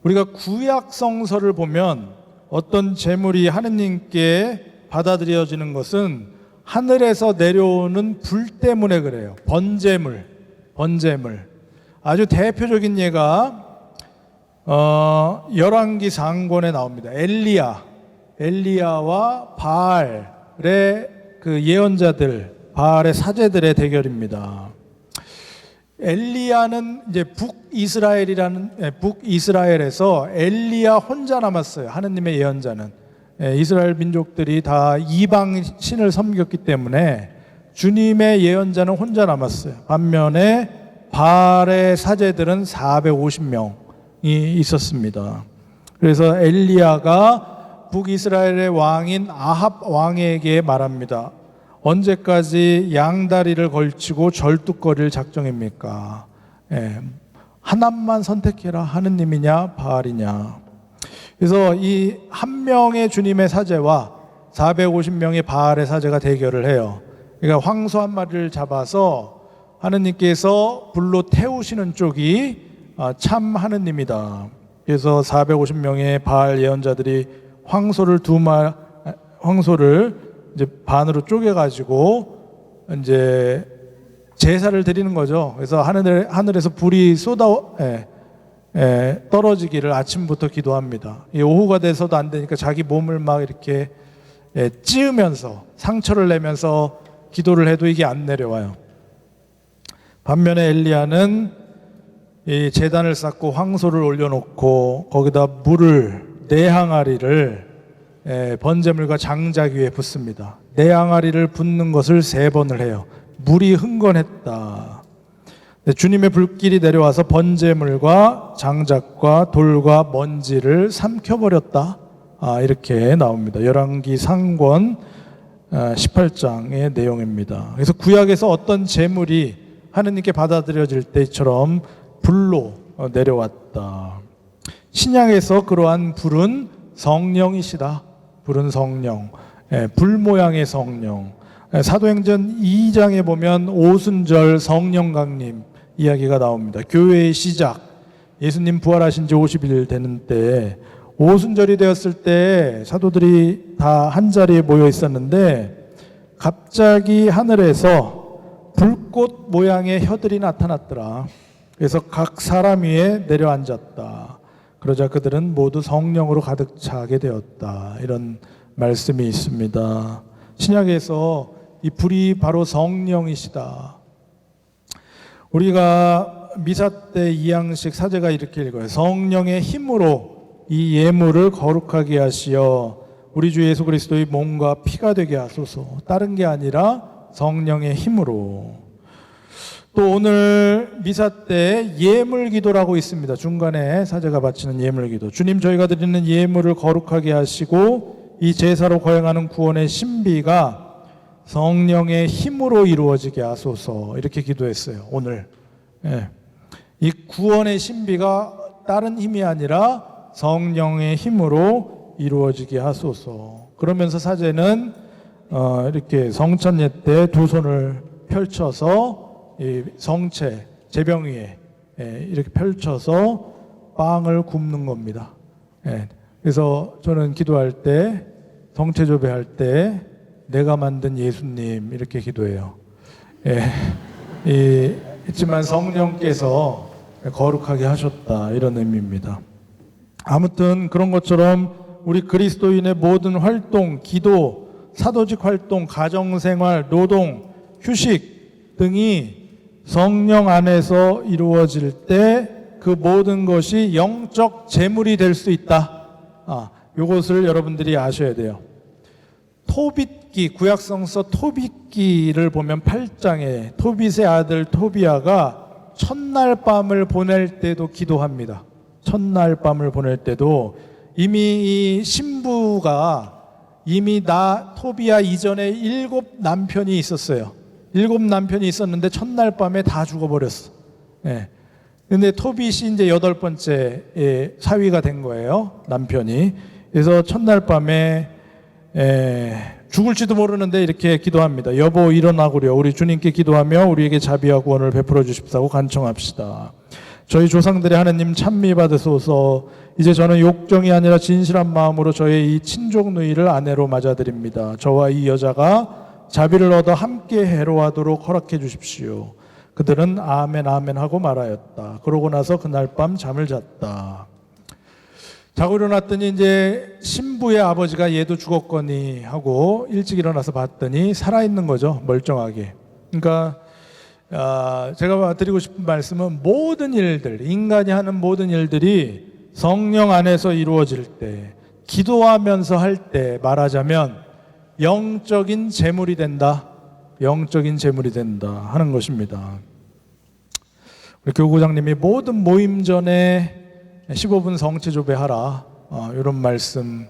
[SPEAKER 1] 우리가 구약 성서를 보면 어떤 제물이 하느님께 받아들여지는 것은 하늘에서 내려오는 불 때문에 그래요. 번제물. 아주 대표적인 예가 열왕기 상권에 나옵니다. 엘리야와 바알의 그 예언자들, 바알의 사제들의 대결입니다. 엘리야는 이제 북이스라엘에서 엘리야 혼자 남았어요. 하느님의 예언자는. 이스라엘 민족들이 다 이방 신을 섬겼기 때문에 주님의 예언자는 혼자 남았어요. 반면에 바알의 사제들은 450명이 있었습니다. 그래서 엘리야가 북이스라엘의 왕인 아합 왕에게 말합니다. 언제까지 양다리를 걸치고 절뚝거릴 작정입니까? 하나만 선택해라. 하느님이냐 바알이냐. 그래서 이 한 명의 주님의 사제와 450명의 바알의 사제가 대결을 해요. 그러니까 황소 한 마리를 잡아서 하느님께서 불로 태우시는 쪽이 참 하느님이다. 그래서 450명의 바알 예언자들이 황소를 이제 반으로 쪼개가지고 이제 제사를 드리는 거죠. 그래서 하늘에서 불이 떨어지기를 아침부터 기도합니다. 오후가 돼서도 안 되니까 자기 몸을 막 이렇게 찌으면서 상처를 내면서 기도를 해도 이게 안 내려와요. 반면에 엘리야는 이 제단을 쌓고 황소를 올려놓고 거기다 물을 4항아리를 번제물과 장작 위에 붓습니다. 4항아리를 붓는 것을 3번을 해요. 물이 흥건했다. 주님의 불길이 내려와서 번제물과 장작과 돌과 먼지를 삼켜버렸다. 이렇게 나옵니다. 열왕기 상권 18장의 내용입니다. 그래서 구약에서 어떤 제물이 하느님께 받아들여질 때처럼 불로 내려왔다. 신약에서 그러한 불은 성령이시다. 불은 성령, 불 모양의 성령. 사도행전 2장에 보면 오순절 성령 강림 이야기가 나옵니다. 교회의 시작, 예수님 부활하신 지 50일 되는 때 오순절이 되었을 때 사도들이 다 한자리에 모여 있었는데 갑자기 하늘에서 불꽃 모양의 혀들이 나타났더라. 그래서 각 사람 위에 내려앉았다. 그러자 그들은 모두 성령으로 가득 차게 되었다. 이런 말씀이 있습니다. 신약에서 이 불이 바로 성령이시다. 우리가 미사 때 이양식 사제가 이렇게 읽어요. 성령의 힘으로 이 예물을 거룩하게 하시어 우리 주 예수 그리스도의 몸과 피가 되게 하소서. 다른 게 아니라 성령의 힘으로. 또 오늘 미사 때 예물 기도라고 있습니다. 중간에 사제가 바치는 예물 기도. 주님, 저희가 드리는 예물을 거룩하게 하시고 이 제사로 거행하는 구원의 신비가 성령의 힘으로 이루어지게 하소서. 이렇게 기도했어요. 오늘. 이 구원의 신비가 다른 힘이 아니라 성령의 힘으로 이루어지게 하소서. 그러면서 사제는 이렇게 성찬예 때 두 손을 펼쳐서 이 성체 제병 위에 이렇게 펼쳐서 빵을 굽는 겁니다. 그래서 저는 기도할 때, 성체조배할 때 내가 만든 예수님 이렇게 기도해요. 있지만 성령께서 거룩하게 하셨다, 이런 의미입니다. 아무튼 그런 것처럼 우리 그리스도인의 모든 활동, 기도, 사도직 활동, 가정생활, 노동, 휴식 등이 성령 안에서 이루어질 때 그 모든 것이 영적 재물이 될 수 있다. 이것을 여러분들이 아셔야 돼요. 토빗기, 구약성서 토빗기를 보면 8장에 토빗의 아들 토비아가 첫날 밤을 보낼 때도 기도합니다. 첫날 밤을 보낼 때도 이미 이 신부가 이미 토비아 이전에 7 남편이 있었어요. 7 남편이 있었는데 첫날 밤에 다 죽어버렸어. 근데 토빗이 이제 8번째 사위가 된 거예요, 남편이. 그래서 첫날 밤에 죽을지도 모르는데 이렇게 기도합니다. 여보 일어나구려. 우리 주님께 기도하며 우리에게 자비와 구원을 베풀어 주십사고 간청합시다. 저희 조상들의 하느님 찬미 받으소서. 이제 저는 욕정이 아니라 진실한 마음으로 저의 이 친족 누이를 아내로 맞아드립니다. 저와 이 여자가 자비를 얻어 함께 해로하도록 허락해 주십시오. 그들은 아멘 아멘 하고 말하였다. 그러고 나서 그날 밤 잠을 잤다. 자고 일어났더니 이제 신부의 아버지가 얘도 죽었거니 하고 일찍 일어나서 봤더니 살아있는 거죠, 멀쩡하게. 그러니까 제가 드리고 싶은 말씀은 모든 일들, 인간이 하는 모든 일들이 성령 안에서 이루어질 때, 기도하면서 할 때 말하자면 영적인 재물이 된다. 영적인 재물이 된다 하는 것입니다. 우리 교구장님이 모든 모임 전에 15분 성체조배하라, 이런 말씀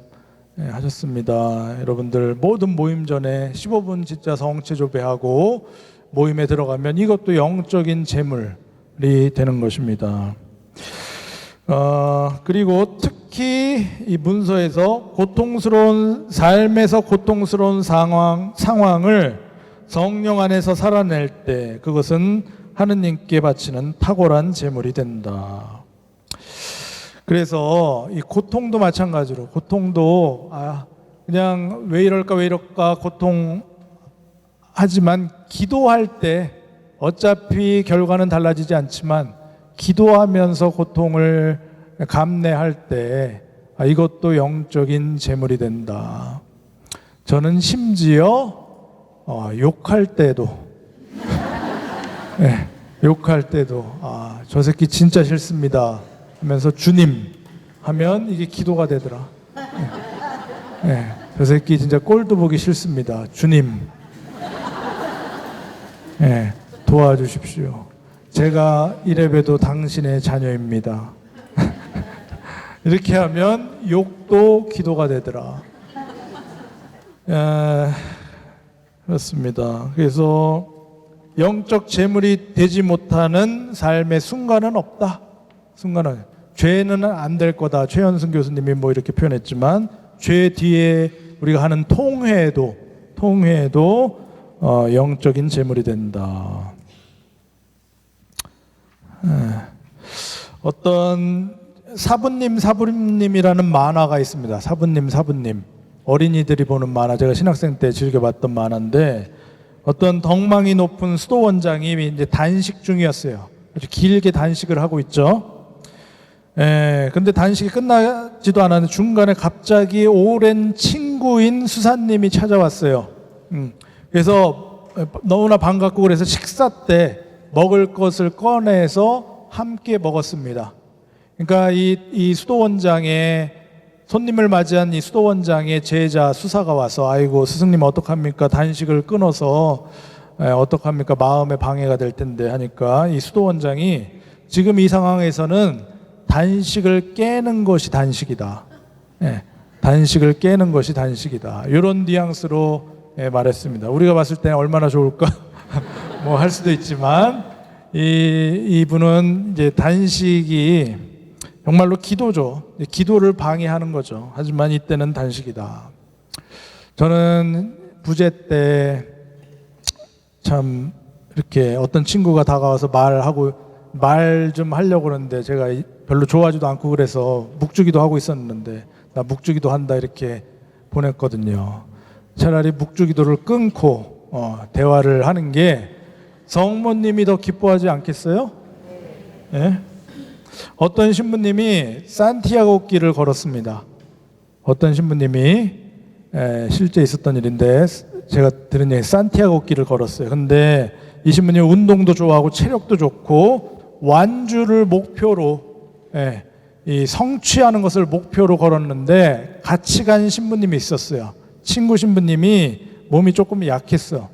[SPEAKER 1] 하셨습니다. 여러분들 모든 모임 전에 15분 진짜 성체조배하고 모임에 들어가면 이것도 영적인 재물이 되는 것입니다. 그리고 특히 이 문서에서 삶에서 고통스러운 상황을 성령 안에서 살아낼 때 그것은 하느님께 바치는 탁월한 재물이 된다. 그래서 이 고통도 마찬가지로, 고통도 그냥 왜 이럴까 고통하지만 기도할 때 어차피 결과는 달라지지 않지만 기도하면서 고통을 감내할 때 이것도 영적인 재물이 된다. 저는 심지어 욕할 때도 욕할 때도 저 새끼 진짜 싫습니다 하면서 주님 하면 이게 기도가 되더라. 저 새끼 진짜 꼴도 보기 싫습니다. 주님 도와주십시오. 제가 이래봬도 당신의 자녀입니다. 이렇게 하면 욕도 기도가 되더라. 그렇습니다. 그래서 영적 재물이 되지 못하는 삶의 순간은 없다. 순간은 죄는 안 될 거다. 최현승 교수님이 뭐 이렇게 표현했지만 죄 뒤에 우리가 하는 통회도 영적인 재물이 된다. 어떤 사부님이라는 만화가 있습니다. 사부님. 어린이들이 보는 만화, 제가 신학생 때 즐겨봤던 만화인데 어떤 덕망이 높은 수도원장이 이제 단식 중이었어요. 아주 길게 단식을 하고 있죠. 근데 단식이 끝나지도 않았는데 중간에 갑자기 오랜 친구인 수사님이 찾아왔어요. 그래서 너무나 반갑고 그래서 식사 때 먹을 것을 꺼내서 함께 먹었습니다. 그러니까 이 수도원장의 손님을 맞이한 이 수도원장의 제자 수사가 와서 아이고 스승님 어떡합니까? 단식을 끊어서 어떡합니까? 마음에 방해가 될 텐데 하니까 이 수도원장이 지금 이 상황에서는 단식을 깨는 것이 단식이다. 단식을 깨는 것이 단식이다. 이런 뉘앙스로 말했습니다. 우리가 봤을 때는 얼마나 좋을까? 뭐 할 수도 있지만 이분은 이제 단식이 정말로 기도죠. 기도를 방해하는 거죠. 하지만 이때는 단식이다. 저는 부재 때 참 이렇게 어떤 친구가 다가와서 말 좀 하려고 그러는데 제가 별로 좋아하지도 않고 그래서 묵주기도 하고 있었는데 나 묵주기도 한다 이렇게 보냈거든요. 차라리 묵주기도를 끊고 대화를 하는 게 성모님이 더 기뻐하지 않겠어요? 예? 어떤 신부님이 산티아고 길을 걸었습니다. 어떤 신부님이 실제 있었던 일인데 제가 들은 얘기 산티아고 길을 걸었어요. 근데 이 신부님은 운동도 좋아하고 체력도 좋고 완주를 목표로 이 성취하는 것을 목표로 걸었는데 같이 간 신부님이 있었어요. 친구 신부님이 몸이 조금 약했어.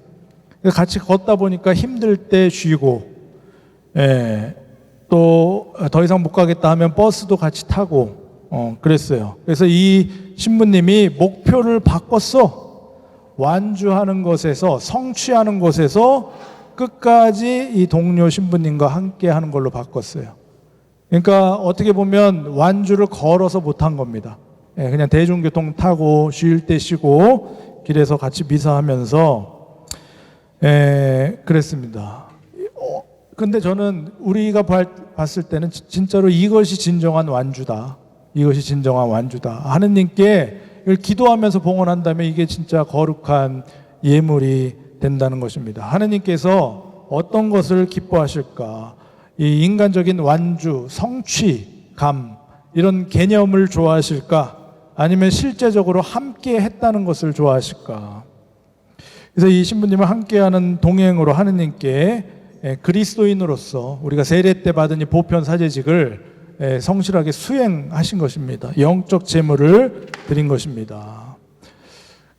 [SPEAKER 1] 같이 걷다 보니까 힘들 때 쉬고 또 더 이상 못 가겠다 하면 버스도 같이 타고 그랬어요. 그래서 이 신부님이 목표를 바꿨어. 완주하는 것에서 성취하는 것에서 끝까지 이 동료 신부님과 함께 하는 걸로 바꿨어요. 그러니까 어떻게 보면 완주를 걸어서 못한 겁니다. 그냥 대중교통 타고 쉴 때 쉬고 길에서 같이 미사하면서 그랬습니다. 근데 저는 우리가 봤을 때는 진짜로 이것이 진정한 완주다. 이것이 진정한 완주다. 하느님께 기도하면서 봉헌한다면 이게 진짜 거룩한 예물이 된다는 것입니다. 하느님께서 어떤 것을 기뻐하실까? 이 인간적인 완주, 성취감 이런 개념을 좋아하실까? 아니면 실제적으로 함께 했다는 것을 좋아하실까? 그래서 이 신부님을 함께하는 동행으로 하느님께 그리스도인으로서 우리가 세례 때 받은 이 보편 사제직을 성실하게 수행하신 것입니다. 영적 제물을 드린 것입니다.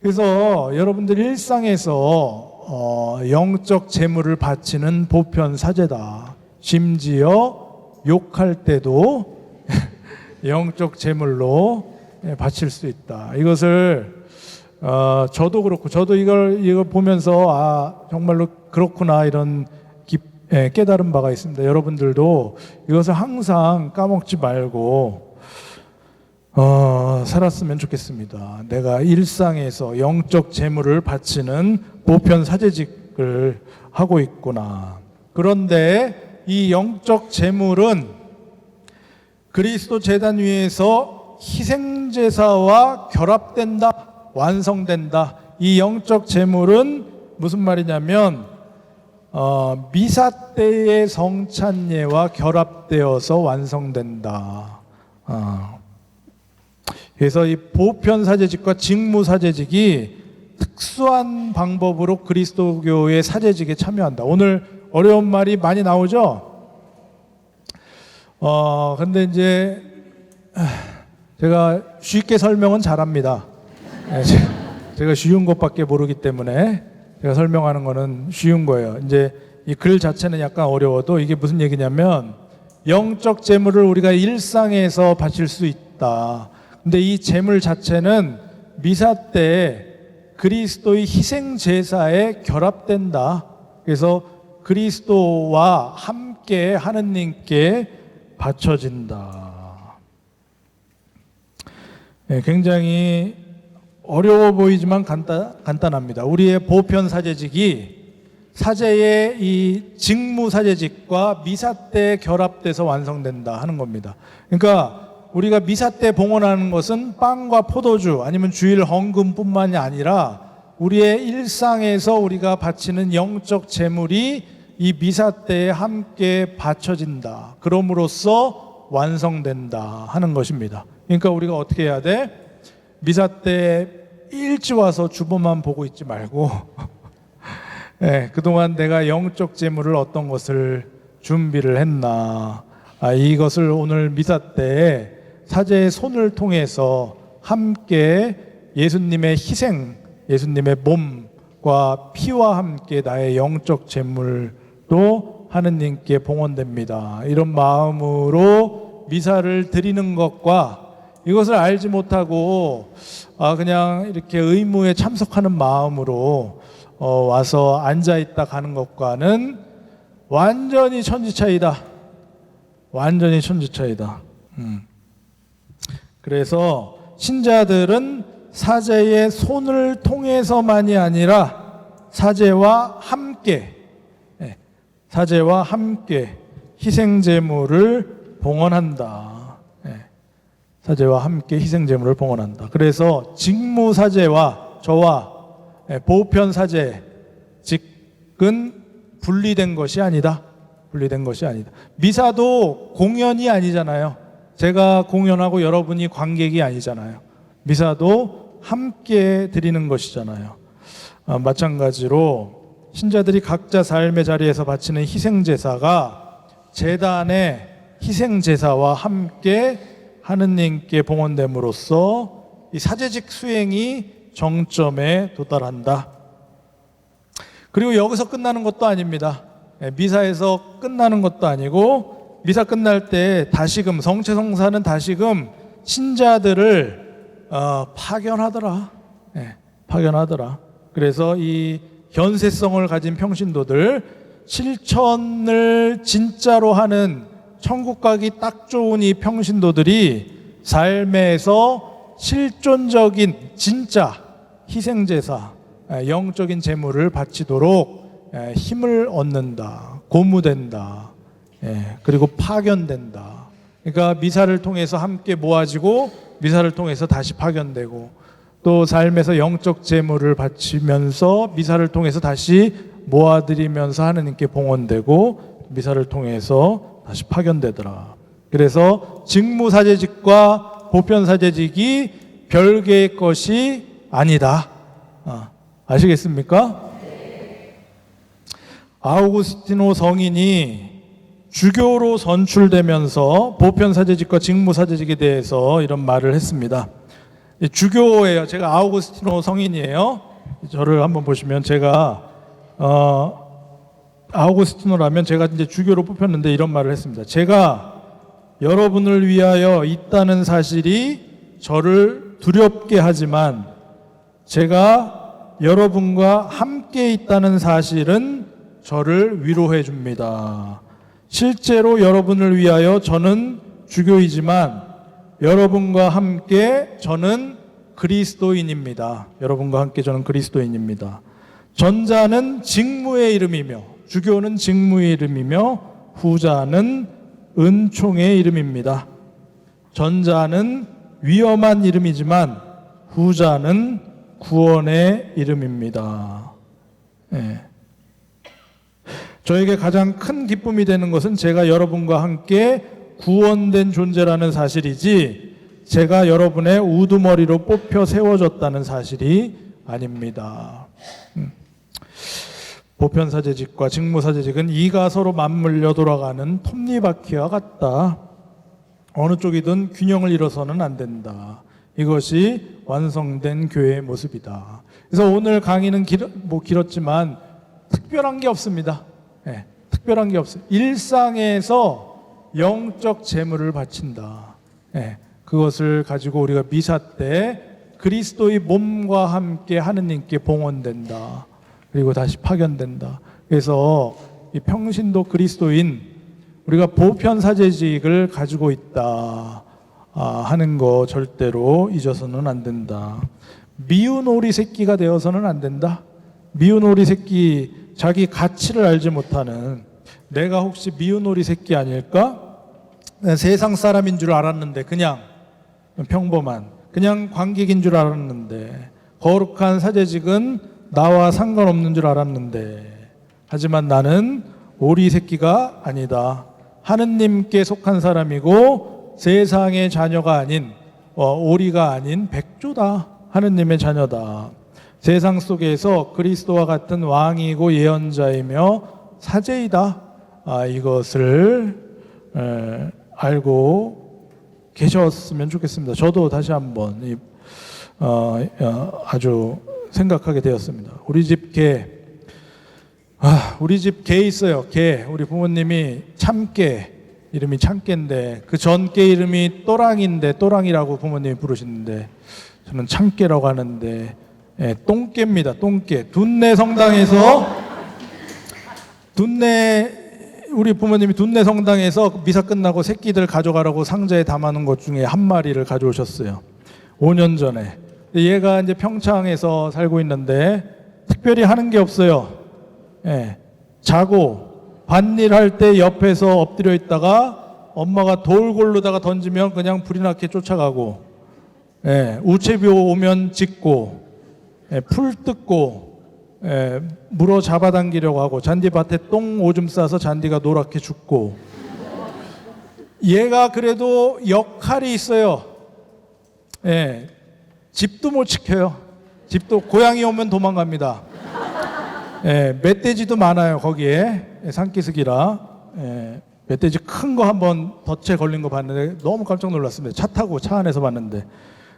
[SPEAKER 1] 그래서 여러분들 일상에서 영적 제물을 바치는 보편 사제다. 심지어 욕할 때도 영적 제물로 바칠 수 있다. 이것을 저도 그렇고 저도 이걸 보면서 정말로 그렇구나 이런 깨달은 바가 있습니다. 여러분들도 이것을 항상 까먹지 말고 살았으면 좋겠습니다. 내가 일상에서 영적 제물을 바치는 보편 사제직을 하고 있구나. 그런데 이 영적 제물은 그리스도 제단 위에서 희생제사와 결합된다, 완성된다. 이 영적 제물은 무슨 말이냐면 미사 때의 성찬예와 결합되어서 완성된다. 그래서 이 보편 사제직과 직무 사제직이 특수한 방법으로 그리스도교의 사제직에 참여한다. 오늘 어려운 말이 많이 나오죠. 근데 이제 제가 쉽게 설명은 잘합니다. 제가 쉬운 것밖에 모르기 때문에 제가 설명하는 거는 쉬운 거예요. 이제 이 글 자체는 약간 어려워도 이게 무슨 얘기냐면 영적 제물을 우리가 일상에서 바칠 수 있다. 근데 이 제물 자체는 미사 때 그리스도의 희생 제사에 결합된다. 그래서 그리스도와 함께 하느님께 바쳐진다. 네, 굉장히 어려워 보이지만 간단합니다. 우리의 보편 사제직이 사제의 이 직무 사제직과 미사 때 결합돼서 완성된다 하는 겁니다. 그러니까 우리가 미사 때 봉헌하는 것은 빵과 포도주 아니면 주일 헌금뿐만이 아니라 우리의 일상에서 우리가 바치는 영적 제물이 이 미사 때에 함께 바쳐진다. 그럼으로써 완성된다 하는 것입니다. 그러니까 우리가 어떻게 해야 돼? 미사 때 일찍 와서 주보만 보고 있지 말고 네, 그동안 내가 영적 제물을 어떤 것을 준비를 했나, 이것을 오늘 미사 때 사제의 손을 통해서 함께 예수님의 희생, 예수님의 몸과 피와 함께 나의 영적 제물도 하느님께 봉헌됩니다. 이런 마음으로 미사를 드리는 것과 이것을 알지 못하고 그냥 이렇게 의무에 참석하는 마음으로 와서 앉아있다 가는 것과는 완전히 천지차이다. 완전히 천지차이다. 그래서 신자들은 사제의 손을 통해서만이 아니라 사제와 함께 희생제물을 봉헌한다. 사제와 함께 희생제물을 봉헌한다. 그래서 직무사제와 저와 보편 사제직은 분리된 것이 아니다. 분리된 것이 아니다. 미사도 공연이 아니잖아요. 제가 공연하고 여러분이 관객이 아니잖아요. 미사도 함께 드리는 것이잖아요. 마찬가지로 신자들이 각자 삶의 자리에서 바치는 희생제사가 제단의 희생제사와 함께 하느님께 봉헌됨으로써 이 사제직 수행이 정점에 도달한다. 그리고 여기서 끝나는 것도 아닙니다. 미사에서 끝나는 것도 아니고 미사 끝날 때 다시금 성체성사는 다시금 신자들을 파견하더라. 파견하더라. 그래서 이 현세성을 가진 평신도들 실천을 진짜로 하는 천국 가기 딱 좋은 이 평신도들이 삶에서 실존적인 진짜 희생제사, 영적인 제물을 바치도록 힘을 얻는다, 고무된다, 그리고 파견된다. 그러니까 미사를 통해서 함께 모아지고 미사를 통해서 다시 파견되고 또 삶에서 영적 제물을 바치면서 미사를 통해서 다시 모아드리면서 하느님께 봉헌되고 미사를 통해서 다시 파견되더라. 그래서 직무사제직과 보편사제직이 별개의 것이 아니다. 아시겠습니까? 아우구스티노 성인이 주교로 선출되면서 보편사제직과 직무사제직에 대해서 이런 말을 했습니다. 주교예요. 제가 아우구스티노 성인이에요. 저를 한번 보시면 제가 아우구스티노라면 제가 이제 주교로 뽑혔는데 이런 말을 했습니다. 제가 여러분을 위하여 있다는 사실이 저를 두렵게 하지만 제가 여러분과 함께 있다는 사실은 저를 위로해 줍니다. 실제로 여러분을 위하여 저는 주교이지만 여러분과 함께 저는 그리스도인입니다. 여러분과 함께 저는 그리스도인입니다. 전자는 직무의 이름이며 주교는 직무의 이름이며 후자는 은총의 이름입니다. 전자는 위험한 이름이지만 후자는 구원의 이름입니다. 저에게 가장 큰 기쁨이 되는 것은 제가 여러분과 함께 구원된 존재라는 사실이지 제가 여러분의 우두머리로 뽑혀 세워졌다는 사실이 아닙니다. 보편사제직과 직무사제직은 이가 서로 맞물려 돌아가는 톱니바퀴와 같다. 어느 쪽이든 균형을 잃어서는 안 된다. 이것이 완성된 교회의 모습이다. 그래서 오늘 강의는 길었지만 특별한 게 없습니다. 예, 특별한 게 없어요. 일상에서 영적 재물을 바친다. 예, 그것을 가지고 우리가 미사 때 그리스도의 몸과 함께 하느님께 봉헌된다. 그리고 다시 파견된다. 그래서 이 평신도 그리스도인 우리가 보편사제직을 가지고 있다 하는 거 절대로 잊어서는 안 된다. 미운 오리 새끼가 되어서는 안 된다. 미운 오리 새끼, 자기 가치를 알지 못하는, 내가 혹시 미운 오리 새끼 아닐까? 세상 사람인 줄 알았는데 그냥 평범한 그냥 관객인 줄 알았는데, 거룩한 사제직은 나와 상관없는 줄 알았는데, 하지만 나는 오리 새끼가 아니다. 하느님께 속한 사람이고 세상의 자녀가 아닌, 오리가 아닌 백조다. 하느님의 자녀다. 세상 속에서 그리스도와 같은 왕이고 예언자이며 사제이다. 이것을 알고 계셨으면 좋겠습니다. 저도 다시 한번 아주 생각하게 되었습니다. 우리 집 개, 우리 집 개 있어요. 개. 우리 부모님이 참깨, 이름이 참깨인데 그 전 개 이름이 또랑인데, 또랑이라고 부모님이 부르시는데 저는 참깨라고 하는데, 똥개입니다. 똥개. 둔내 성당에서 우리 부모님이 둔내 성당에서 미사 끝나고 새끼들 가져가라고 상자에 담아놓은 것 중에 한 마리를 가져오셨어요. 5년 전에. 얘가 이제 평창에서 살고 있는데 특별히 하는 게 없어요. 자고 밭일 할 때 옆에서 엎드려 있다가 엄마가 돌골로다가 던지면 그냥 불이 나게 쫓아가고, 우체비 오면 짖고, 풀 뜯고, 물어 잡아당기려고 하고, 잔디밭에 똥 오줌 싸서 잔디가 노랗게 죽고. 얘가 그래도 역할이 있어요. 집도 못 지켜요. 집도 고양이 오면 도망갑니다. 멧돼지도 많아요. 거기에 산기슭이라. 멧돼지 큰 거 한번 덫에 걸린 거 봤는데 너무 깜짝 놀랐습니다. 차 타고 차 안에서 봤는데.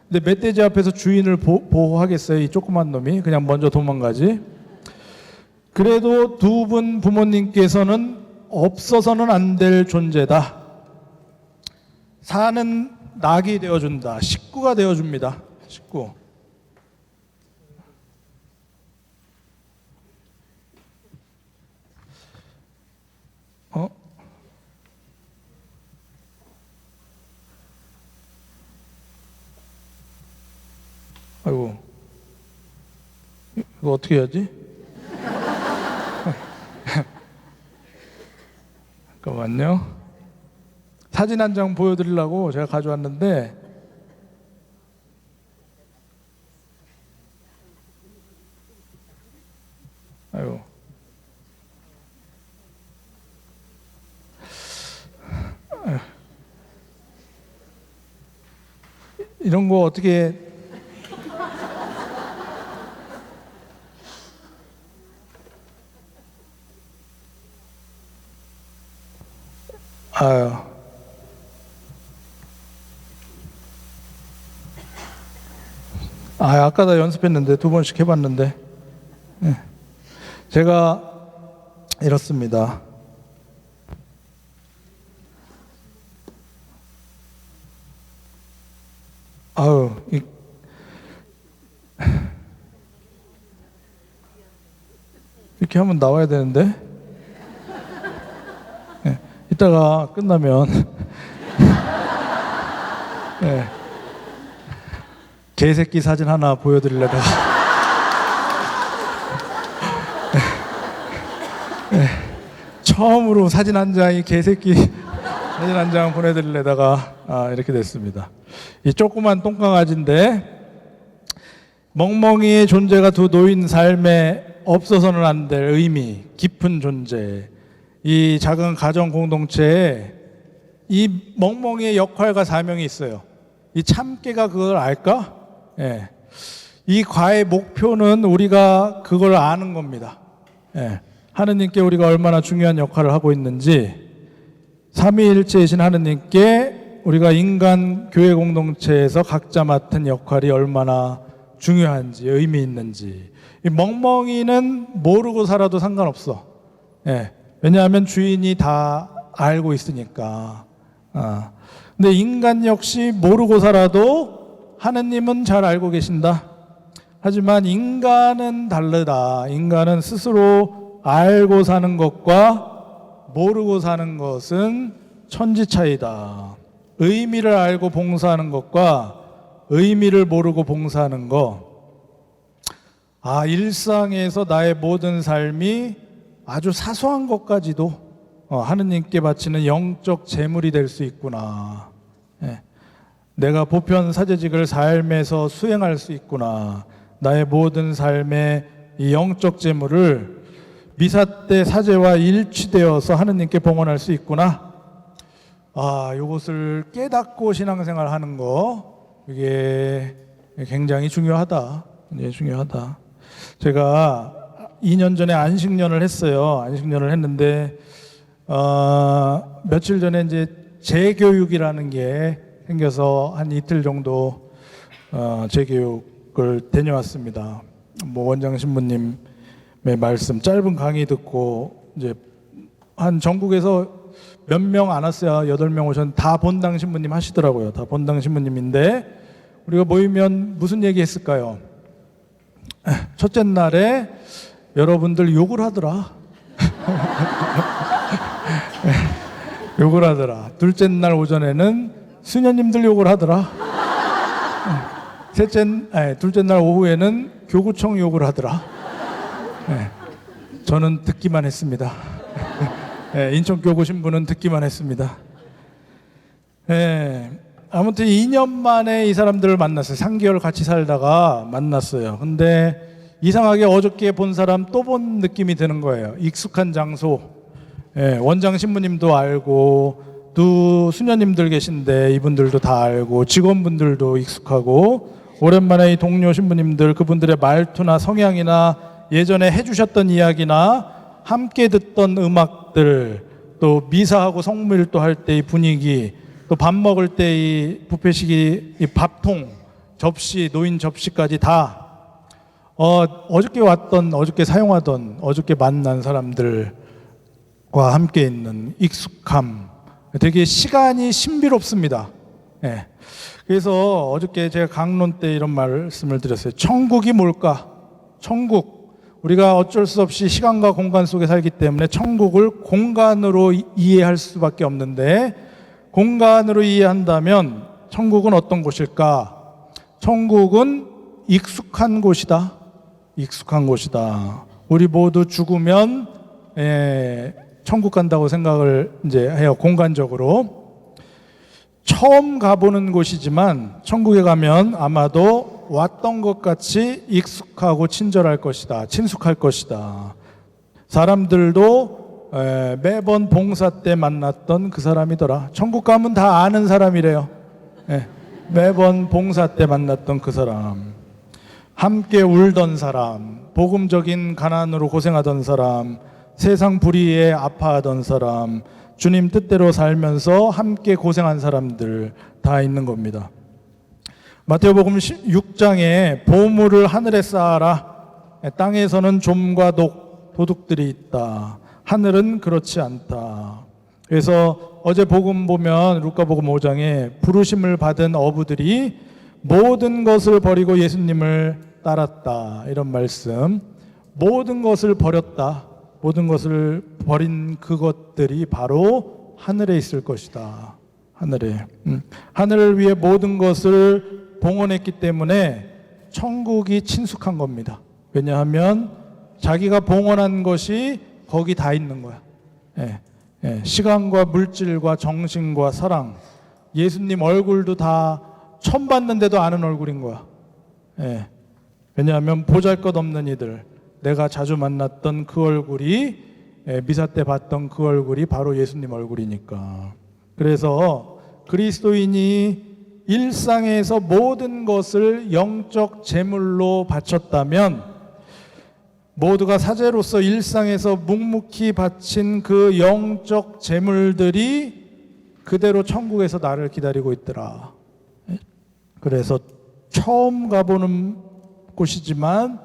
[SPEAKER 1] 근데 멧돼지 앞에서 주인을 보호하겠어요? 이 조그만 놈이 그냥 먼저 도망가지. 그래도 두 분 부모님께서는 없어서는 안 될 존재다. 사는 낙이 되어준다. 식구가 되어줍니다. 식구. 아이고, 이거 어떻게 해야지? 잠깐만요. 사진 한 장 보여드리려고 제가 가져왔는데, 아이고, 이런 거 어떻게 아까 다 연습했는데 2번씩 해봤는데, 제가 이렇습니다. 이렇게 하면 나와야 되는데, 이따가 끝나면 개새끼 사진 하나 보여드리려다가 처음으로 사진 한 장이 개새끼 사진 한 장 보내드리려다가 이렇게 됐습니다. 이 조그만 똥강아지인데, 멍멍이의 존재가 두 노인 삶에 없어서는 안 될 의미 깊은 존재. 이 작은 가정 공동체에 이 멍멍이의 역할과 사명이 있어요. 이 참깨가 그걸 알까? 이 과의 목표는 우리가 그걸 아는 겁니다. 하느님께 우리가 얼마나 중요한 역할을 하고 있는지, 삼위일체이신 하느님께 우리가 인간 교회 공동체에서 각자 맡은 역할이 얼마나 중요한지, 의미 있는지. 이 멍멍이는 모르고 살아도 상관없어. 왜냐하면 주인이 다 알고 있으니까. 근데 인간 역시 모르고 살아도 하느님은 잘 알고 계신다. 하지만 인간은 다르다. 인간은 스스로 알고 사는 것과 모르고 사는 것은 천지 차이다. 의미를 알고 봉사하는 것과 의미를 모르고 봉사하는 것. 일상에서 나의 모든 삶이 아주 사소한 것까지도 하느님께 바치는 영적 제물이 될 수 있구나. 내가 보편 사제직을 삶에서 수행할 수 있구나. 나의 모든 삶의 이 영적 제물을 미사 때 사제와 일치되어서 하느님께 봉헌할 수 있구나. 이것을 깨닫고 신앙생활 하는 거, 이게 굉장히 중요하다. 중요하다. 제가 2년 전에 안식년을 했어요. 안식년을 했는데, 며칠 전에 이제 재교육이라는 게 생겨서 한 이틀 정도 재교육을 다녀왔습니다. 원장 신부님의 말씀 짧은 강의 듣고 이제 한 전국에서 몇 명 안 왔어요. 8명 오셨는데 다 본당 신부님 하시더라고요. 다 본당 신부님인데 우리가 모이면 무슨 얘기 했을까요? 첫째 날에 여러분들 욕을 하더라. 욕을 하더라. 둘째 날 오전에는 수녀님들 욕을 하더라. 둘째 날 오후에는 교구청 욕을 하더라. 저는 듣기만 했습니다. 인천교구 신부는 듣기만 했습니다. 아무튼 2년 만에 이 사람들을 만났어요. 3개월 같이 살다가 만났어요. 근데 이상하게 어저께 본 사람 또 본 느낌이 드는 거예요. 익숙한 장소. 원장 신부님도 알고 두 수녀님들 계신데 이분들도 다 알고 직원분들도 익숙하고 오랜만에 이 동료 신부님들 그분들의 말투나 성향이나 예전에 해주셨던 이야기나 함께 듣던 음악들 또 미사하고 성물도 할 때의 분위기 또 밥 먹을 때 이 뷔페식이 이 밥통 접시 노인 접시까지 다 어저께 왔던 어저께 사용하던 어저께 만난 사람들과 함께 있는 익숙함 되게 시간이 신비롭습니다. 그래서 어저께 제가 강론 때 이런 말씀을 드렸어요. 천국이 뭘까? 천국 우리가 어쩔 수 없이 시간과 공간 속에 살기 때문에 천국을 공간으로 이해할 수밖에 없는데 공간으로 이해한다면 천국은 어떤 곳일까? 천국은 익숙한 곳이다. 익숙한 곳이다. 우리 모두 죽으면 천국 간다고 생각을 이제 해요. 공간적으로. 처음 가보는 곳이지만 천국에 가면 아마도 왔던 것 같이 익숙하고 친절할 것이다. 친숙할 것이다. 사람들도 매번 봉사 때 만났던 그 사람이더라. 천국 가면 다 아는 사람이래요. 매번 봉사 때 만났던 그 사람. 함께 울던 사람, 복음적인 가난으로 고생하던 사람, 세상 불의에 아파하던 사람, 주님 뜻대로 살면서 함께 고생한 사람들 다 있는 겁니다. 마태복음 6장에 보물을 하늘에 쌓아라. 땅에서는 좀과 도둑들이 있다. 하늘은 그렇지 않다. 그래서 어제 복음 보면 루카복음 5장에 부르심을 받은 어부들이 모든 것을 버리고 예수님을 따랐다. 이런 말씀. 모든 것을 버렸다. 모든 것을 버린 그것들이 바로 하늘에 있을 것이다. 하늘에. 하늘을 위해 모든 것을 봉헌했기 때문에 천국이 친숙한 겁니다. 왜냐하면 자기가 봉헌한 것이 거기 다 있는 거야. 시간과 물질과 정신과 사랑, 예수님 얼굴도 다 처음 봤는데도 아는 얼굴인 거야. 왜냐하면 보잘것없는 이들, 내가 자주 만났던 그 얼굴이 미사 때 봤던 그 얼굴이 바로 예수님 얼굴이니까. 그래서 그리스도인이 일상에서 모든 것을 영적 제물로 바쳤다면 모두가 사제로서 일상에서 묵묵히 바친 그 영적 제물들이 그대로 천국에서 나를 기다리고 있더라. 그래서 처음 가보는 곳이지만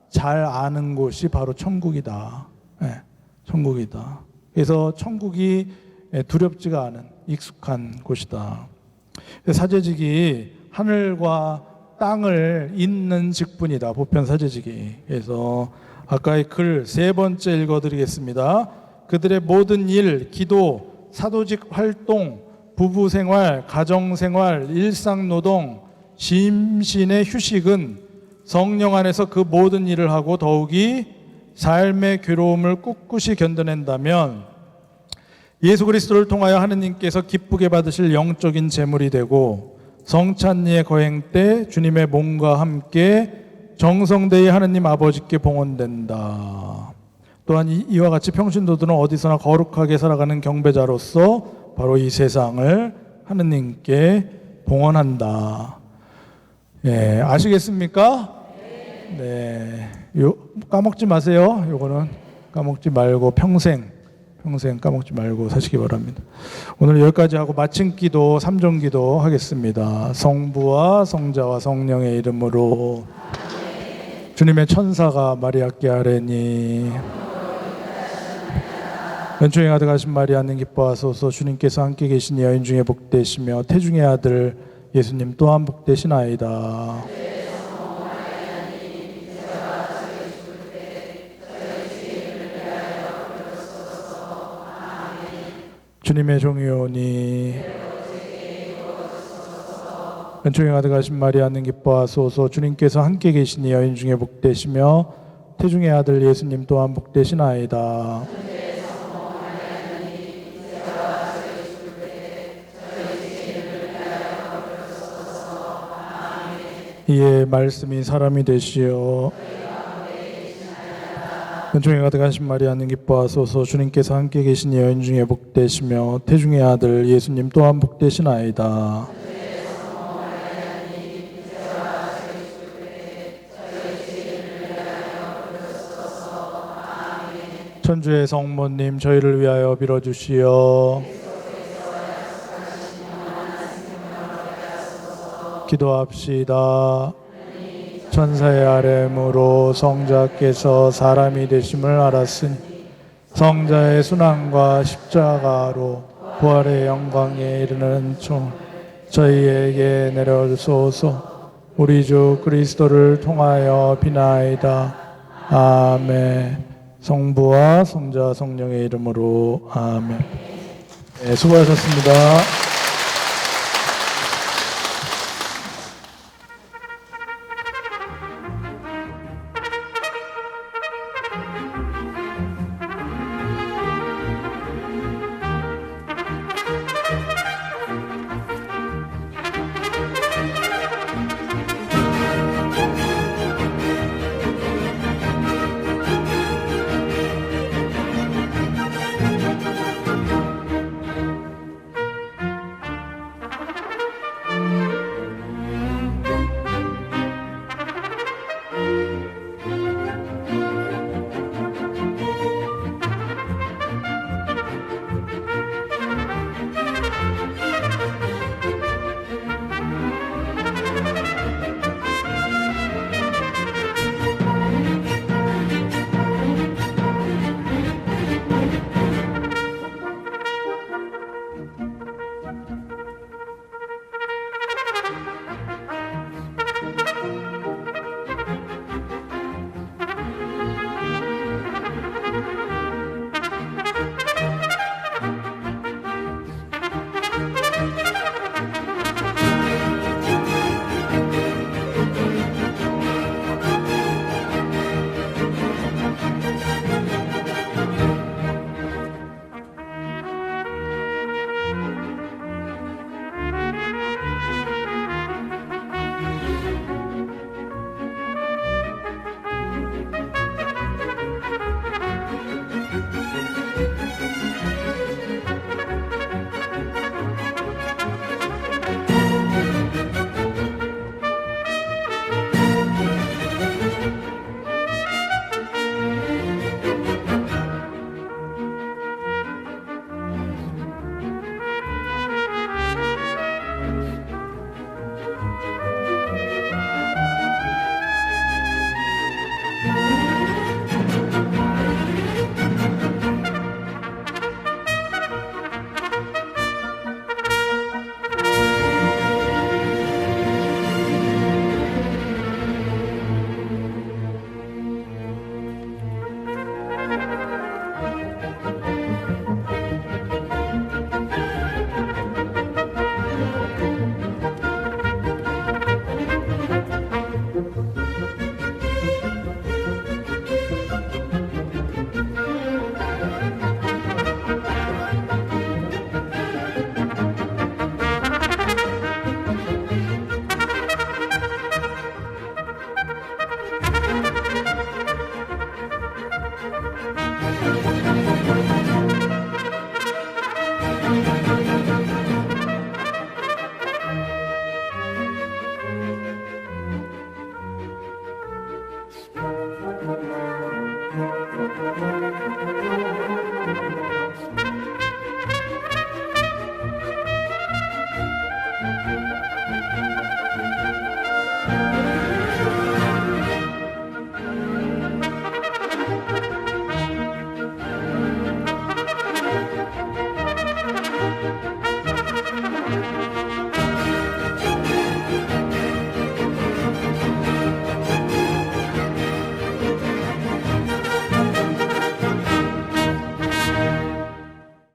[SPEAKER 1] 잘 아는 곳이 바로 천국이다. 천국이다. 그래서 천국이 두렵지가 않은 익숙한 곳이다. 사제직이 하늘과 땅을 잇는 직분이다. 보편 사제직이. 그래서 아까의 글 세 번째 읽어드리겠습니다. 그들의 모든 일, 기도, 사도직 활동, 부부생활, 가정생활, 일상노동, 심신의 휴식은 성령 안에서 그 모든 일을 하고 더욱이 삶의 괴로움을 꿋꿋이 견뎌낸다면 예수 그리스도를 통하여 하느님께서 기쁘게 받으실 영적인 제물이 되고 성찬리의 거행 때 주님의 몸과 함께 정성되이 하느님 아버지께 봉헌된다. 또한 이와 같이 평신도들은 어디서나 거룩하게 살아가는 경배자로서 바로 이 세상을 하느님께 봉헌한다. 예, 아시겠습니까? 네. 까먹지 마세요. 요거는 까먹지 말고 평생 까먹지 말고 사시기 바랍니다. 오늘 여기까지 하고 마침 기도 3종 기도 하겠습니다. 성부와 성자와 성령의 이름으로. 주님의 천사가 마리아께 아뢰니 은총이 가득하신 마리아는 기뻐하소서. 주님께서 함께 계시니 여인 중에 복되시며 태중의 아들 예수님 또한 복되시나이다. 주님의 종이오니 은총이 가득하신 마리아는 기뻐하소서. 주님께서 함께 계시니 여인 중에 복되시며 태중의 아들 예수님 또한 복되시나이다. 이에 말씀이 사람이 되시어 은총이 가득하신 마리아는 기뻐하소서. 주님께서 함께 계시니 여인 중에 복되시며 태중의 아들 예수님 또한 복되시나이다. 천주의 성모님 저희를 위하여 빌어주시어. 기도합시다. 천사의 아뢰므로 성자께서 사람이 되심을 알았으니 성자의 순환과 십자가로 부활의 영광에 이르는 총 저희에게 내려주소서. 우리 주 그리스도를 통하여 비나이다. 아멘. 성부와 성자 성령의 이름으로 아멘. 네, 수고하셨습니다.